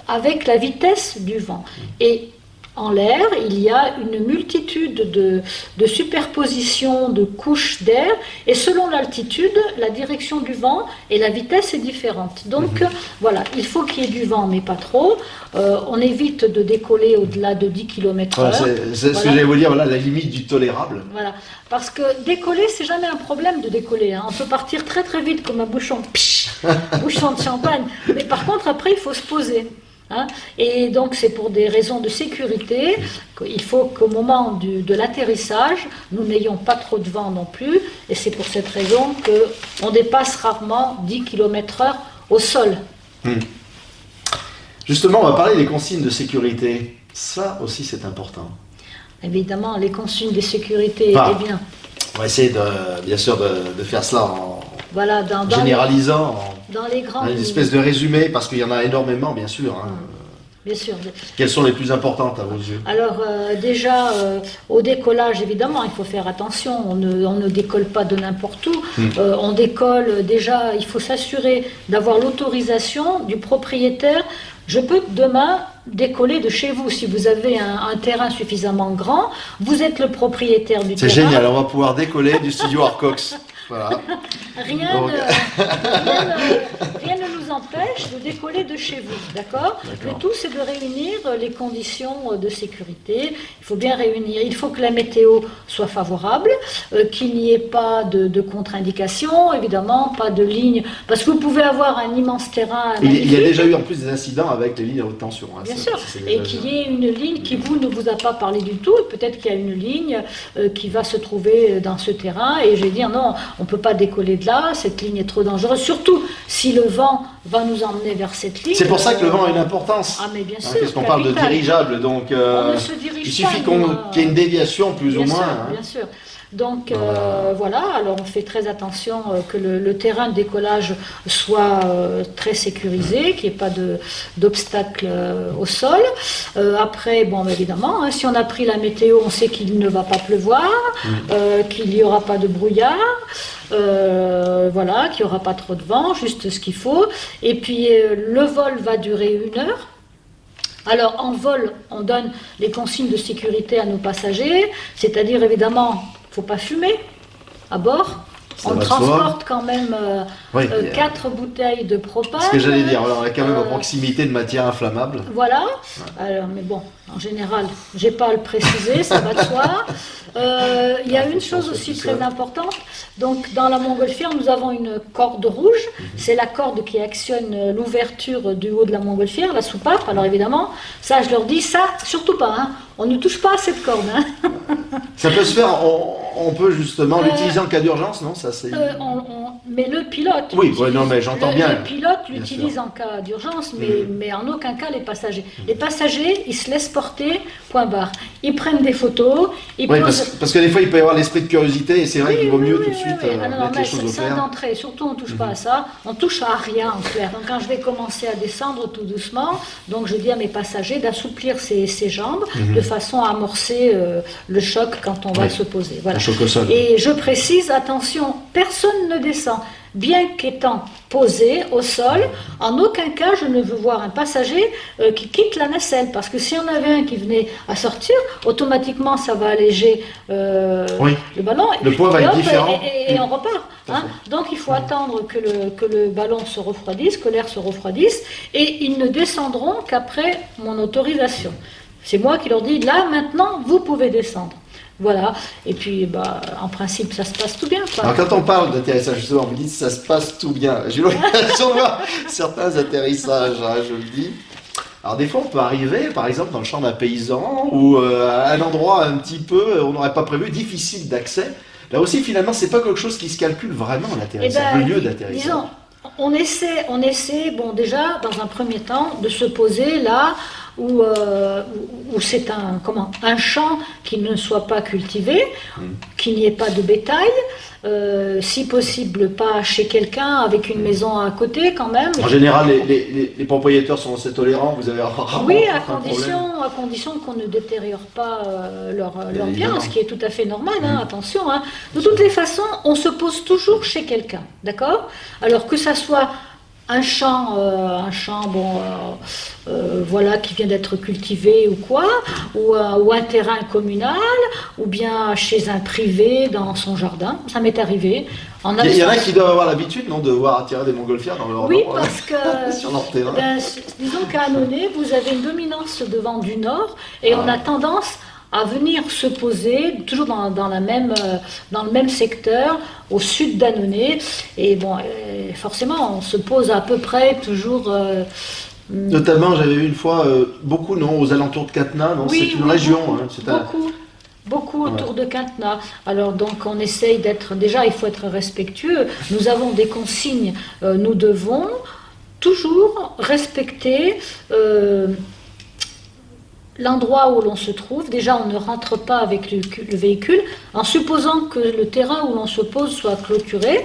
Speaker 3: avec la vitesse du vent. Et en l'air, il y a une multitude de superpositions de couches d'air, et selon l'altitude, la direction du vent et la vitesse est différente. Donc voilà, il faut qu'il y ait du vent, mais pas trop. On évite de décoller au-delà de 10 km/h.
Speaker 1: C'est ce que j'allais vous dire, voilà, la limite du tolérable.
Speaker 3: Voilà, parce que décoller, c'est jamais un problème de décoller. On peut partir très très vite comme un bouchon, bouchon de champagne. Mais par contre, après, il faut se poser. Et donc c'est pour des raisons de sécurité qu'il faut qu'au moment de l'atterrissage, nous n'ayons pas trop de vent non plus, et c'est pour cette raison qu'on dépasse rarement 10 km/h au sol.
Speaker 1: Justement, on va parler des consignes de sécurité. Ça aussi, c'est important.
Speaker 3: Évidemment, les consignes de sécurité, bien.
Speaker 1: On va essayer bien sûr de faire cela en généralisant,
Speaker 3: dans les grandes
Speaker 1: une espèce de résumé, parce qu'il y en a énormément, bien sûr.
Speaker 3: Bien sûr.
Speaker 1: Quelles sont les plus importantes à vos yeux?
Speaker 3: Alors déjà, au décollage, évidemment, il faut faire attention. On ne décolle pas de n'importe où. On décolle, déjà, il faut s'assurer d'avoir l'autorisation du propriétaire. Je peux demain décoller de chez vous. Si vous avez un terrain suffisamment grand, vous êtes le propriétaire du terrain.
Speaker 1: C'est génial, on va pouvoir décoller du studio Arcox. Voilà.
Speaker 3: Rien,
Speaker 1: Donc-
Speaker 3: rien ne nous empêche de décoller de chez vous, d'accord? Le tout, c'est de réunir les conditions de sécurité. Il faut bien réunir, il faut que la météo soit favorable, qu'il n'y ait pas de contre-indication, évidemment, pas de ligne, parce que vous pouvez avoir un immense terrain
Speaker 1: Il y a
Speaker 3: magnifique,
Speaker 1: déjà eu en plus des incidents avec les lignes à haute tension. Hein,
Speaker 3: bien
Speaker 1: ça,
Speaker 3: sûr,
Speaker 1: c'est
Speaker 3: et
Speaker 1: déjà-
Speaker 3: qu'il y ait une ligne qui ne vous a pas parlé du tout, et peut-être qu'il y a une ligne qui va se trouver dans ce terrain, et je vais dire non, on ne peut pas décoller de là, cette ligne est trop dangereuse, surtout si le vent va nous emmener vers cette ligne.
Speaker 1: C'est pour ça que le vent a une importance.
Speaker 3: Ah mais bien
Speaker 1: Hein,
Speaker 3: sûr,
Speaker 1: puisqu'on parle de
Speaker 3: capital.
Speaker 1: dirigeable, donc
Speaker 3: On ne se dirige
Speaker 1: il suffit
Speaker 3: pas, nous,
Speaker 1: qu'il y ait une déviation plus
Speaker 3: bien
Speaker 1: ou moins.
Speaker 3: sûr,
Speaker 1: Hein.
Speaker 3: bien sûr. Donc
Speaker 1: Voilà.
Speaker 3: voilà, alors on fait très attention que le terrain de décollage soit très sécurisé, qu'il n'y ait pas d'obstacle au sol. Après, bon évidemment, hein, si on a pris la météo, on sait qu'il ne va pas pleuvoir, qu'il n'y aura pas de brouillard, voilà, qu'il n'y aura pas trop de vent, juste ce qu'il faut. Et puis le vol va durer 1 heure. Alors, en vol, on donne les consignes de sécurité à nos passagers, c'est-à-dire, évidemment, il ne faut pas fumer à bord.
Speaker 1: Ça
Speaker 3: On
Speaker 1: va de soi.
Speaker 3: transporte quand même
Speaker 1: Oui,
Speaker 3: 4 bouteilles de propane.
Speaker 1: ce que j'allais dire, alors, on a quand même à
Speaker 3: Euh,
Speaker 1: proximité de matières inflammables.
Speaker 3: Voilà. Alors, mais bon, en général, j'ai pas à le préciser, ça va de soi. Il y a une chose aussi très importante. Donc, dans la montgolfière, nous avons une corde rouge. C'est la corde qui actionne l'ouverture du haut de la montgolfière, la soupape. Alors, évidemment, ça, je leur dis, ça, surtout pas. Hein. On ne touche pas à cette corde. Hein.
Speaker 1: Ça peut se faire, on peut justement l'utiliser en cas d'urgence, non? Ça, c'est...
Speaker 3: Mais le pilote.
Speaker 1: Oui,
Speaker 3: l'utilise.
Speaker 1: ouais, non, mais j'entends bien.
Speaker 3: Le pilote
Speaker 1: Bien
Speaker 3: l'utilise
Speaker 1: sûr.
Speaker 3: en cas d'urgence, mais en aucun cas les passagers. Les passagers, ils se laissent porter, point barre. Ils prennent des photos, ils
Speaker 1: Oui,
Speaker 3: posent.
Speaker 1: parce que des fois, il peut y avoir l'esprit de curiosité, et c'est vrai qu'il vaut mieux tout de suite
Speaker 3: Ah non,
Speaker 1: mettre
Speaker 3: mais
Speaker 1: les choses au
Speaker 3: c'est
Speaker 1: clair.
Speaker 3: d'entrée. Surtout, on ne touche pas à ça. On touche à rien, en clair. Donc, quand je vais commencer à descendre tout doucement, donc je dis à mes passagers d'assouplir ses jambes de façon à amorcer le choc quand on va
Speaker 1: Oui.
Speaker 3: se poser. Voilà.
Speaker 1: Un choc au sol.
Speaker 3: Et je précise, attention, personne ne descend. Bien qu'étant posé au sol, en aucun cas je ne veux voir un passager qui quitte la nacelle, parce que si on avait un qui venait à sortir, automatiquement ça va alléger
Speaker 1: Oui.
Speaker 3: le ballon.
Speaker 1: Le poids va être différent.
Speaker 3: Et on repart. Hein. Donc il faut attendre que le ballon se refroidisse, que l'air se refroidisse, et ils ne descendront qu'après mon autorisation. C'est moi qui leur dis, là maintenant, vous pouvez descendre. Voilà, et puis en principe ça se passe tout bien. Quoi.
Speaker 1: Alors quand on parle d'atterrissage, justement, vous dites ça se passe tout bien. J'ai eu l'occasion de voir certains atterrissages, hein, je le dis. Alors des fois on peut arriver, par exemple, dans le champ d'un paysan, ou à un endroit un petit peu, on n'aurait pas prévu, difficile d'accès. Là aussi, finalement, c'est pas quelque chose qui se calcule vraiment, l'atterrissage, le lieu d'atterrissage.
Speaker 3: Disons, on essaie, bon déjà, dans un premier temps, de se poser là où c'est un champ qui ne soit pas cultivé, qu'il n'y ait pas de bétail, si possible pas chez quelqu'un avec une maison à côté quand même.
Speaker 1: En général, les propriétaires sont assez tolérants, vous avez rarement
Speaker 3: Oui, à
Speaker 1: un problème.
Speaker 3: condition qu'on ne détériore pas leur bien,
Speaker 1: évidemment.
Speaker 3: ce qui est tout à fait normal, hein, attention. Hein. De toutes les façons, on se pose toujours chez quelqu'un, d'accord? Alors que ça soit un champ voilà, qui vient d'être cultivé ou quoi, ou un terrain communal, ou bien chez un privé dans son jardin, ça m'est arrivé.
Speaker 1: Il y en a qui doivent avoir l'habitude, non, de voir attirer des montgolfières dans leur
Speaker 3: Oui,
Speaker 1: nord,
Speaker 3: parce que
Speaker 1: sur leur terrain.
Speaker 3: disons qu'à Annonay, vous avez une dominance de vent du nord, et on a tendance à venir se poser toujours dans le même secteur, au sud d'Annonay. Et bon, forcément, on se pose à peu près toujours.
Speaker 1: Notamment, j'avais vu une fois, beaucoup, non, aux alentours de Catenat, non,
Speaker 3: Oui,
Speaker 1: c'est une
Speaker 3: oui,
Speaker 1: région.
Speaker 3: beaucoup,
Speaker 1: Hein, c'est un-
Speaker 3: beaucoup autour de Catenat. Alors donc on essaye d'être, déjà il faut être respectueux. Nous avons des consignes, nous devons toujours respecter l'endroit où l'on se trouve. Déjà on ne rentre pas avec le véhicule, en supposant que le terrain où l'on se pose soit clôturé.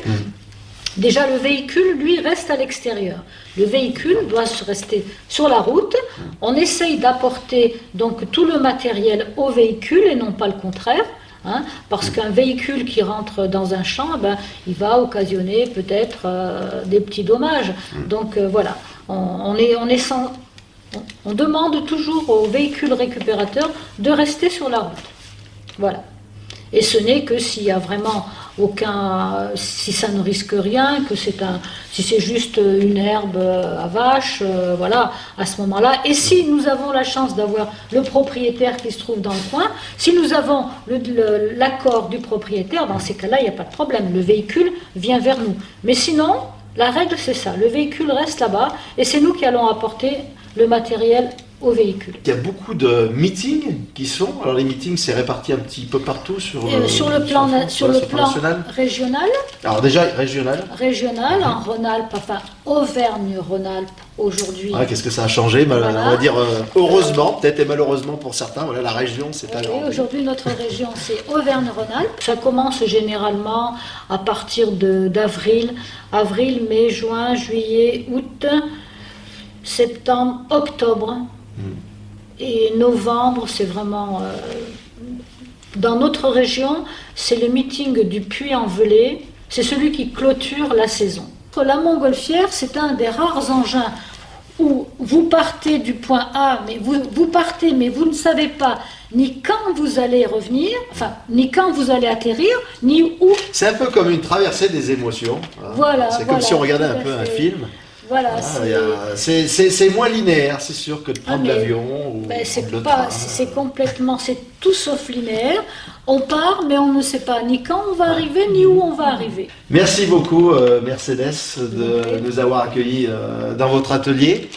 Speaker 3: Déjà, le véhicule, lui, reste à l'extérieur. Le véhicule doit se rester sur la route. On essaye d'apporter donc tout le matériel au véhicule et non pas le contraire. Hein, parce qu'un véhicule qui rentre dans un champ, il va occasionner peut-être des petits dommages. Donc voilà, on demande toujours aux véhicules récupérateurs de rester sur la route. Voilà. Et ce n'est que s'il y a vraiment si ça ne risque rien, que si c'est juste une herbe à vache, voilà, à ce moment-là. Et si nous avons la chance d'avoir le propriétaire qui se trouve dans le coin, si nous avons l'accord du propriétaire, dans ces cas-là, il n'y a pas de problème. Le véhicule vient vers nous. Mais sinon, la règle, c'est ça. Le véhicule reste là-bas et c'est nous qui allons apporter le matériel au véhicule.
Speaker 1: Il y a beaucoup de meetings qui sont. Alors les meetings, c'est réparti un petit peu partout sur
Speaker 3: le plan
Speaker 1: national.
Speaker 3: Régional.
Speaker 1: Alors déjà régional.
Speaker 3: Régional, en Rhône-Alpes, enfin Auvergne-Rhône-Alpes aujourd'hui.
Speaker 1: Ah, qu'est-ce que ça a changé?
Speaker 3: Voilà.
Speaker 1: On va dire heureusement, peut-être et malheureusement pour certains. Voilà, la région s'est agrandie.
Speaker 3: Aujourd'hui, notre région, c'est Auvergne-Rhône-Alpes. Ça commence généralement à partir d'avril, mai, juin, juillet, août, septembre, octobre. Et novembre, c'est vraiment... dans notre région, c'est le meeting du Puy-en-Velay. C'est celui qui clôture la saison. La montgolfière, c'est un des rares engins où vous partez du point A, mais vous partez, mais vous ne savez pas ni quand vous allez revenir, enfin, ni quand vous allez atterrir, ni où.
Speaker 1: C'est un peu comme une traversée des émotions. Hein.
Speaker 3: Voilà,
Speaker 1: c'est comme si on regardait un peu un film.
Speaker 3: Voilà,
Speaker 1: c'est moins linéaire, c'est sûr, que de prendre l'avion ou le train.
Speaker 3: C'est complètement, c'est tout sauf linéaire. On part, mais on ne sait pas ni quand on va arriver, ni où on va arriver.
Speaker 1: Merci beaucoup, Mercedes, de nous avoir accueillis dans votre atelier.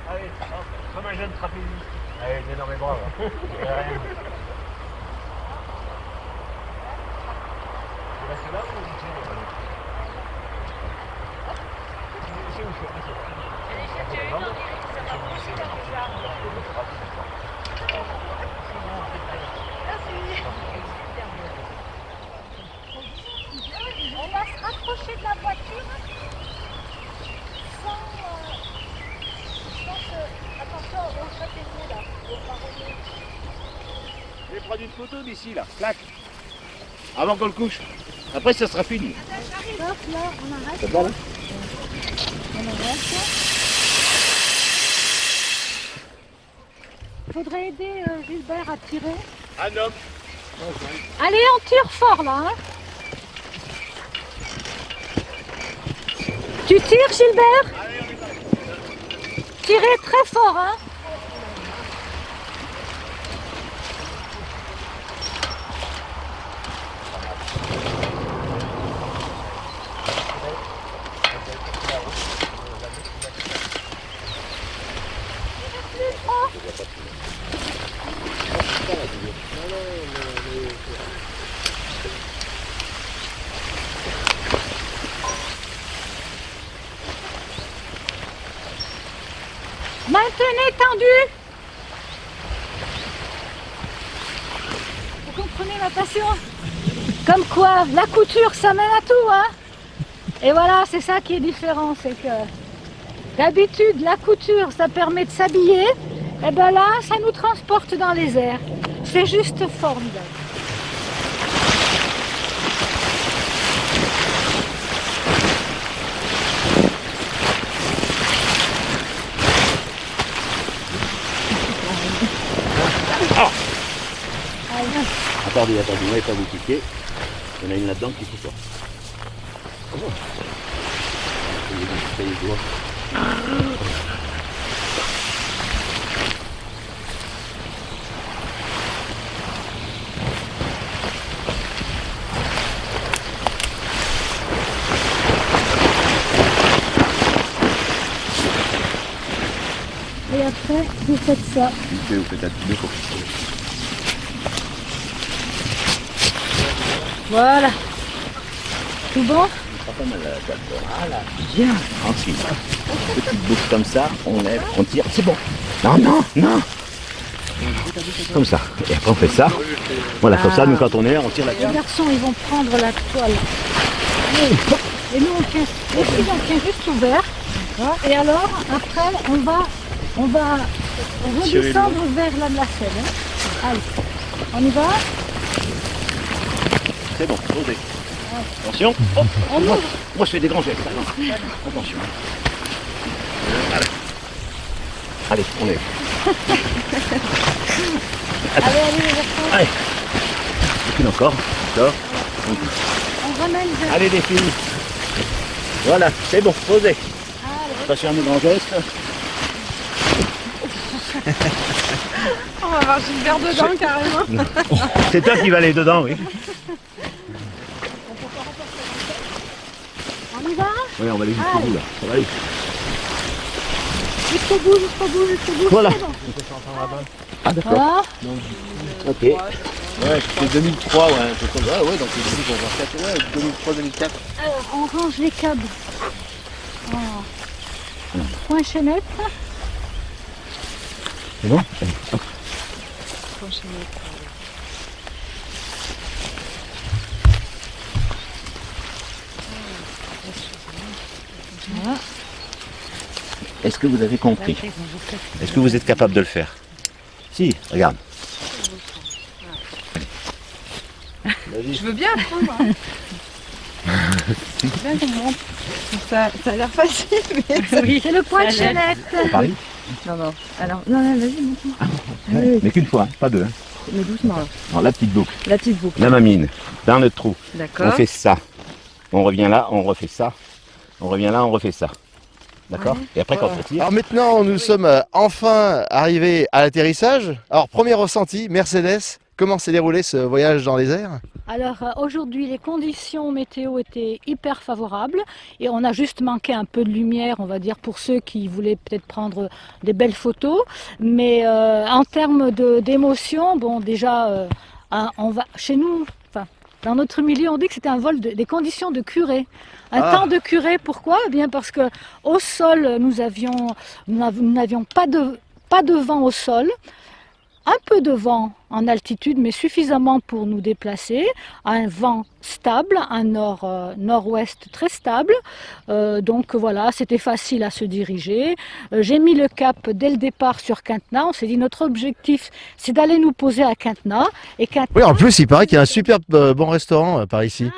Speaker 4: Allez, comme un jeune trapéziste. Allez, viens dans mes bras. Tu restes là ou tu
Speaker 5: On va se rapprocher de la voiture attention, on se fait là.
Speaker 4: Je vais prendre une photo d'ici là, clac. Avant qu'on le couche. Après ça sera fini.
Speaker 5: Hop, là, on arrête.
Speaker 4: C'est bon là?
Speaker 5: On arrête. Faudrait aider Gilbert à tirer.
Speaker 4: Un homme.
Speaker 5: Allez, on tire fort là. Hein. Tu tires, Gilbert? Tirez très fort, hein. Maintenez tendu. Vous comprenez ma passion? Comme quoi, la couture, ça mène à tout, hein. Et voilà, c'est ça qui est différent, c'est que d'habitude, la couture, ça permet de s'habiller. Et bien là, ça nous transporte dans les airs. C'est juste formidable.
Speaker 4: Attendez, vous n'allez pas vous piquer. Il y en a une là-dedans qui fout fort. Oh. Les doigts.
Speaker 5: Et après, vous faites ça.
Speaker 4: Vous faites un petit peu pour.
Speaker 5: Voilà. Tout bon?
Speaker 4: Pas mal la table. Voilà, bien. Tranquille. Petite bouche comme ça, on lève, on tire, c'est bon. Non, non, non. Comme ça. Et après on fait ça. Voilà, comme ça, nous quand on est là, on tire la
Speaker 3: Les
Speaker 4: table.
Speaker 3: garçons, ils vont prendre la toile. Et nous, on tient juste ouvert. Et alors, après, on va redescendre vers la nacelle. Hein. Allez, on y va?
Speaker 4: C'est bon, posez. Attention. Hop.
Speaker 5: On ouvre.
Speaker 4: Moi je fais des grands gestes. Attention. Allez. Allez, on est. Allez. Une encore. Encore.
Speaker 5: On ramène.
Speaker 4: Allez les filles. Voilà, c'est bon, posez.
Speaker 5: Allez.
Speaker 4: Pas sur un grand geste.
Speaker 6: On va avoir Gilbert dedans carrément.
Speaker 4: C'est toi qui vas aller dedans, oui.
Speaker 5: On y va?
Speaker 4: Oui, on va aller jusqu'au bout là. Ça va aller.
Speaker 5: Jusqu'au bout, jusqu'au bout, jusqu'au bout.
Speaker 4: Voilà.
Speaker 5: C'est bon.
Speaker 4: Ah d'accord.
Speaker 5: Voilà.
Speaker 4: Ok. Ouais, c'est 2003, ouais, un peu comme ça. Ouais, donc c'est 2003-2004.
Speaker 5: Alors, on range les câbles. Point chaînette.
Speaker 4: C'est bon? Allez, hop.
Speaker 5: Voilà.
Speaker 4: Est-ce que vous avez compris? Est-ce que vous êtes capable de le faire? Si, regarde.
Speaker 6: Je veux bien apprendre. Ça a l'air facile, mais...
Speaker 5: Oui, c'est le point de chaînette.
Speaker 4: Paris?
Speaker 6: Non. Alors, non, vas-y, montre-moi.
Speaker 4: Mais qu'une fois, hein, pas deux. Hein.
Speaker 6: Mais doucement, là.
Speaker 4: Non, la petite boucle.
Speaker 6: La petite boucle.
Speaker 4: La mamine, dans le trou. On
Speaker 6: D'accord.
Speaker 4: fait ça. On revient là, on refait ça. On revient là, on refait ça. D'accord? Et après, quand on tire,
Speaker 1: Alors maintenant, nous sommes enfin arrivés à l'atterrissage. Alors, premier ressenti, Mercedes, comment s'est déroulé ce voyage dans les airs?
Speaker 3: Alors aujourd'hui, les conditions météo étaient hyper favorables et on a juste manqué un peu de lumière, on va dire, pour ceux qui voulaient peut-être prendre des belles photos. Mais en termes d'émotion, bon, déjà, on va chez nous. Dans notre milieu, on dit que c'était un vol des conditions de curée. Un temps de curée, pourquoi? Eh bien parce que au sol, nous n'avions pas de vent au sol, un peu de vent en altitude, mais suffisamment pour nous déplacer, un vent stable, un nord-ouest très stable, donc voilà, c'était facile à se diriger. J'ai mis le cap dès le départ sur Quintenat, on s'est dit notre objectif c'est d'aller nous poser à Quintenat. Et Quintenat,
Speaker 1: Oui, en plus, il paraît qu'il y a un super bon restaurant par ici.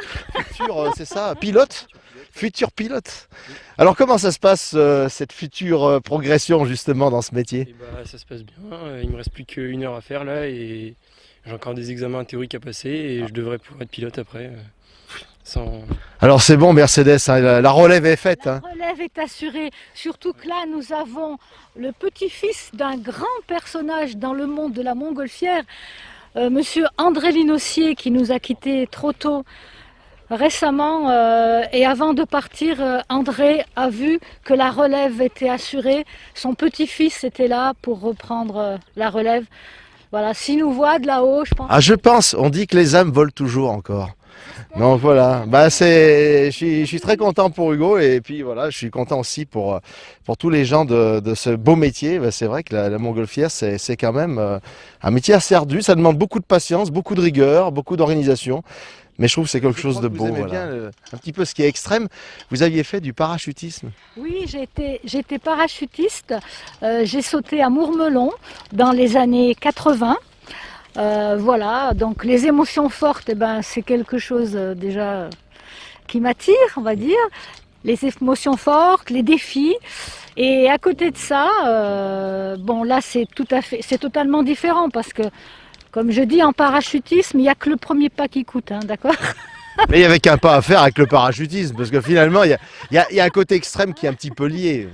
Speaker 1: Futur, c'est ça, pilote? Futur pilote. Alors comment ça se passe cette future progression justement dans ce métier?
Speaker 7: Et bah, ça se passe bien, il me reste plus qu'une heure à faire là et j'ai encore des examens théoriques à passer et je devrais pouvoir être pilote après. Sans...
Speaker 1: Alors c'est bon Mercedes, hein, la relève est faite.
Speaker 3: la
Speaker 1: Hein.
Speaker 3: relève est assurée, surtout que là nous avons le petit-fils d'un grand personnage dans le monde de la montgolfière, monsieur André Linossier qui nous a quittés trop tôt. Récemment, et avant de partir, André a vu que la relève était assurée. Son petit-fils était là pour reprendre la relève. Voilà, s'il nous voit de là-haut, je pense.
Speaker 1: Ah je pense, on dit que les âmes volent toujours encore. Donc voilà, je suis très content pour Hugo et puis voilà, je suis content aussi pour tous les gens de ce beau métier. C'est vrai que la montgolfière c'est quand même un métier assez ardu, ça demande beaucoup de patience, beaucoup de rigueur, beaucoup d'organisation. Mais je trouve que c'est quelque chose de beau. Vous aimez bien un petit peu ce qui est extrême. Vous aviez fait du parachutisme?
Speaker 3: Oui, j'étais parachutiste. J'ai sauté à Mourmelon dans les années 80. Voilà, donc les émotions fortes, eh ben, c'est quelque chose déjà qui m'attire, on va dire. Les émotions fortes, les défis. Et à côté de ça, bon là c'est totalement différent parce que comme je dis, en parachutisme, il n'y a que le premier pas qui coûte, hein, d'accord?
Speaker 1: Mais il n'y avait qu'un pas à faire avec le parachutisme, parce que finalement, il y a un côté extrême qui est un petit peu lié,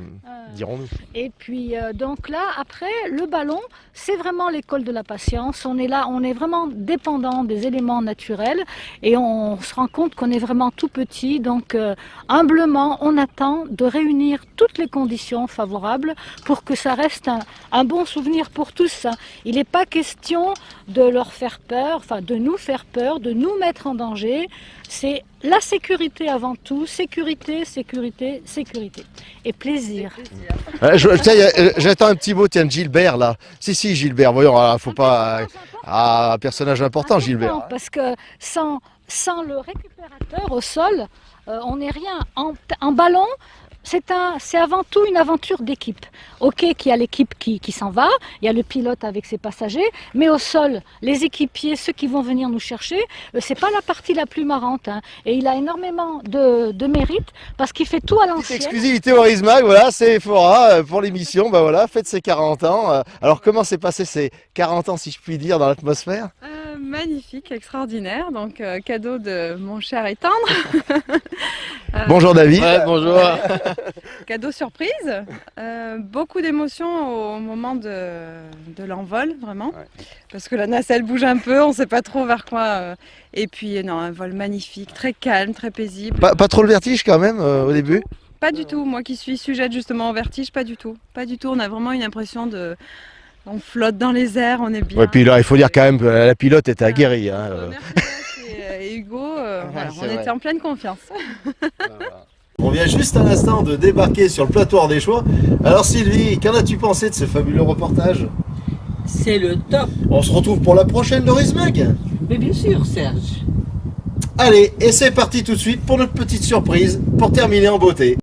Speaker 1: dirons-nous.
Speaker 3: Et puis, donc là, après, le ballon, c'est vraiment l'école de la patience. On est là, on est vraiment dépendant des éléments naturels et on se rend compte qu'on est vraiment tout petit. Donc, humblement, on attend de réunir toutes les conditions favorables pour que ça reste un bon souvenir pour tous. Il n'est pas question de leur faire peur, enfin de nous faire peur, de nous mettre en danger. C'est la sécurité avant tout, sécurité, sécurité, sécurité. Et plaisir.
Speaker 1: J'attends un petit mot, tiens, de Gilbert là. Si, Gilbert, voyons, faut pas... un personnage important, Gilbert.
Speaker 3: Parce que sans le récupérateur au sol, on n'est rien. En ballon, c'est avant tout une aventure d'équipe. Ok, qu'il y a l'équipe qui s'en va, il y a le pilote avec ses passagers, mais au sol, les équipiers, ceux qui vont venir nous chercher, c'est pas la partie la plus marrante. Hein. Et il a énormément de mérite parce qu'il fait tout à
Speaker 1: Petite
Speaker 3: l'ancienne.
Speaker 1: exclusivité Maurice Mag, voilà, c'est Ephora pour l'émission, bah voilà, fête ses 40 ans. Alors comment s'est passé ces 40 ans, si je puis dire, dans l'atmosphère?
Speaker 6: Magnifique, extraordinaire. Donc, cadeau de mon cher et tendre.
Speaker 1: Bonjour David.
Speaker 7: Ouais, bonjour.
Speaker 6: Cadeau surprise. Beaucoup d'émotions au moment de l'envol, vraiment. Parce que la nacelle bouge un peu, on ne sait pas trop vers quoi. Et puis, non, un vol magnifique, très calme, très paisible.
Speaker 1: Pas trop le vertige quand même au début?
Speaker 6: Pas du tout. Moi qui suis sujette justement au vertige, pas du tout. Pas du tout. On a vraiment une impression de... On flotte dans les airs, on est bien.
Speaker 1: Ouais, puis là, il faut dire quand même que la pilote était aguerrie. Hein.
Speaker 6: Mercedes et Hugo, voilà, on
Speaker 1: vrai.
Speaker 6: était en pleine confiance.
Speaker 1: On vient juste à l'instant de débarquer sur le plateau Ardéchois. Alors Sylvie, qu'en as-tu pensé de ce fabuleux reportage?
Speaker 2: C'est le top.
Speaker 1: On se retrouve pour la prochaine Doris Mag.
Speaker 2: Mais bien sûr, Serge.
Speaker 1: Allez, et c'est parti tout de suite pour notre petite surprise pour terminer en beauté.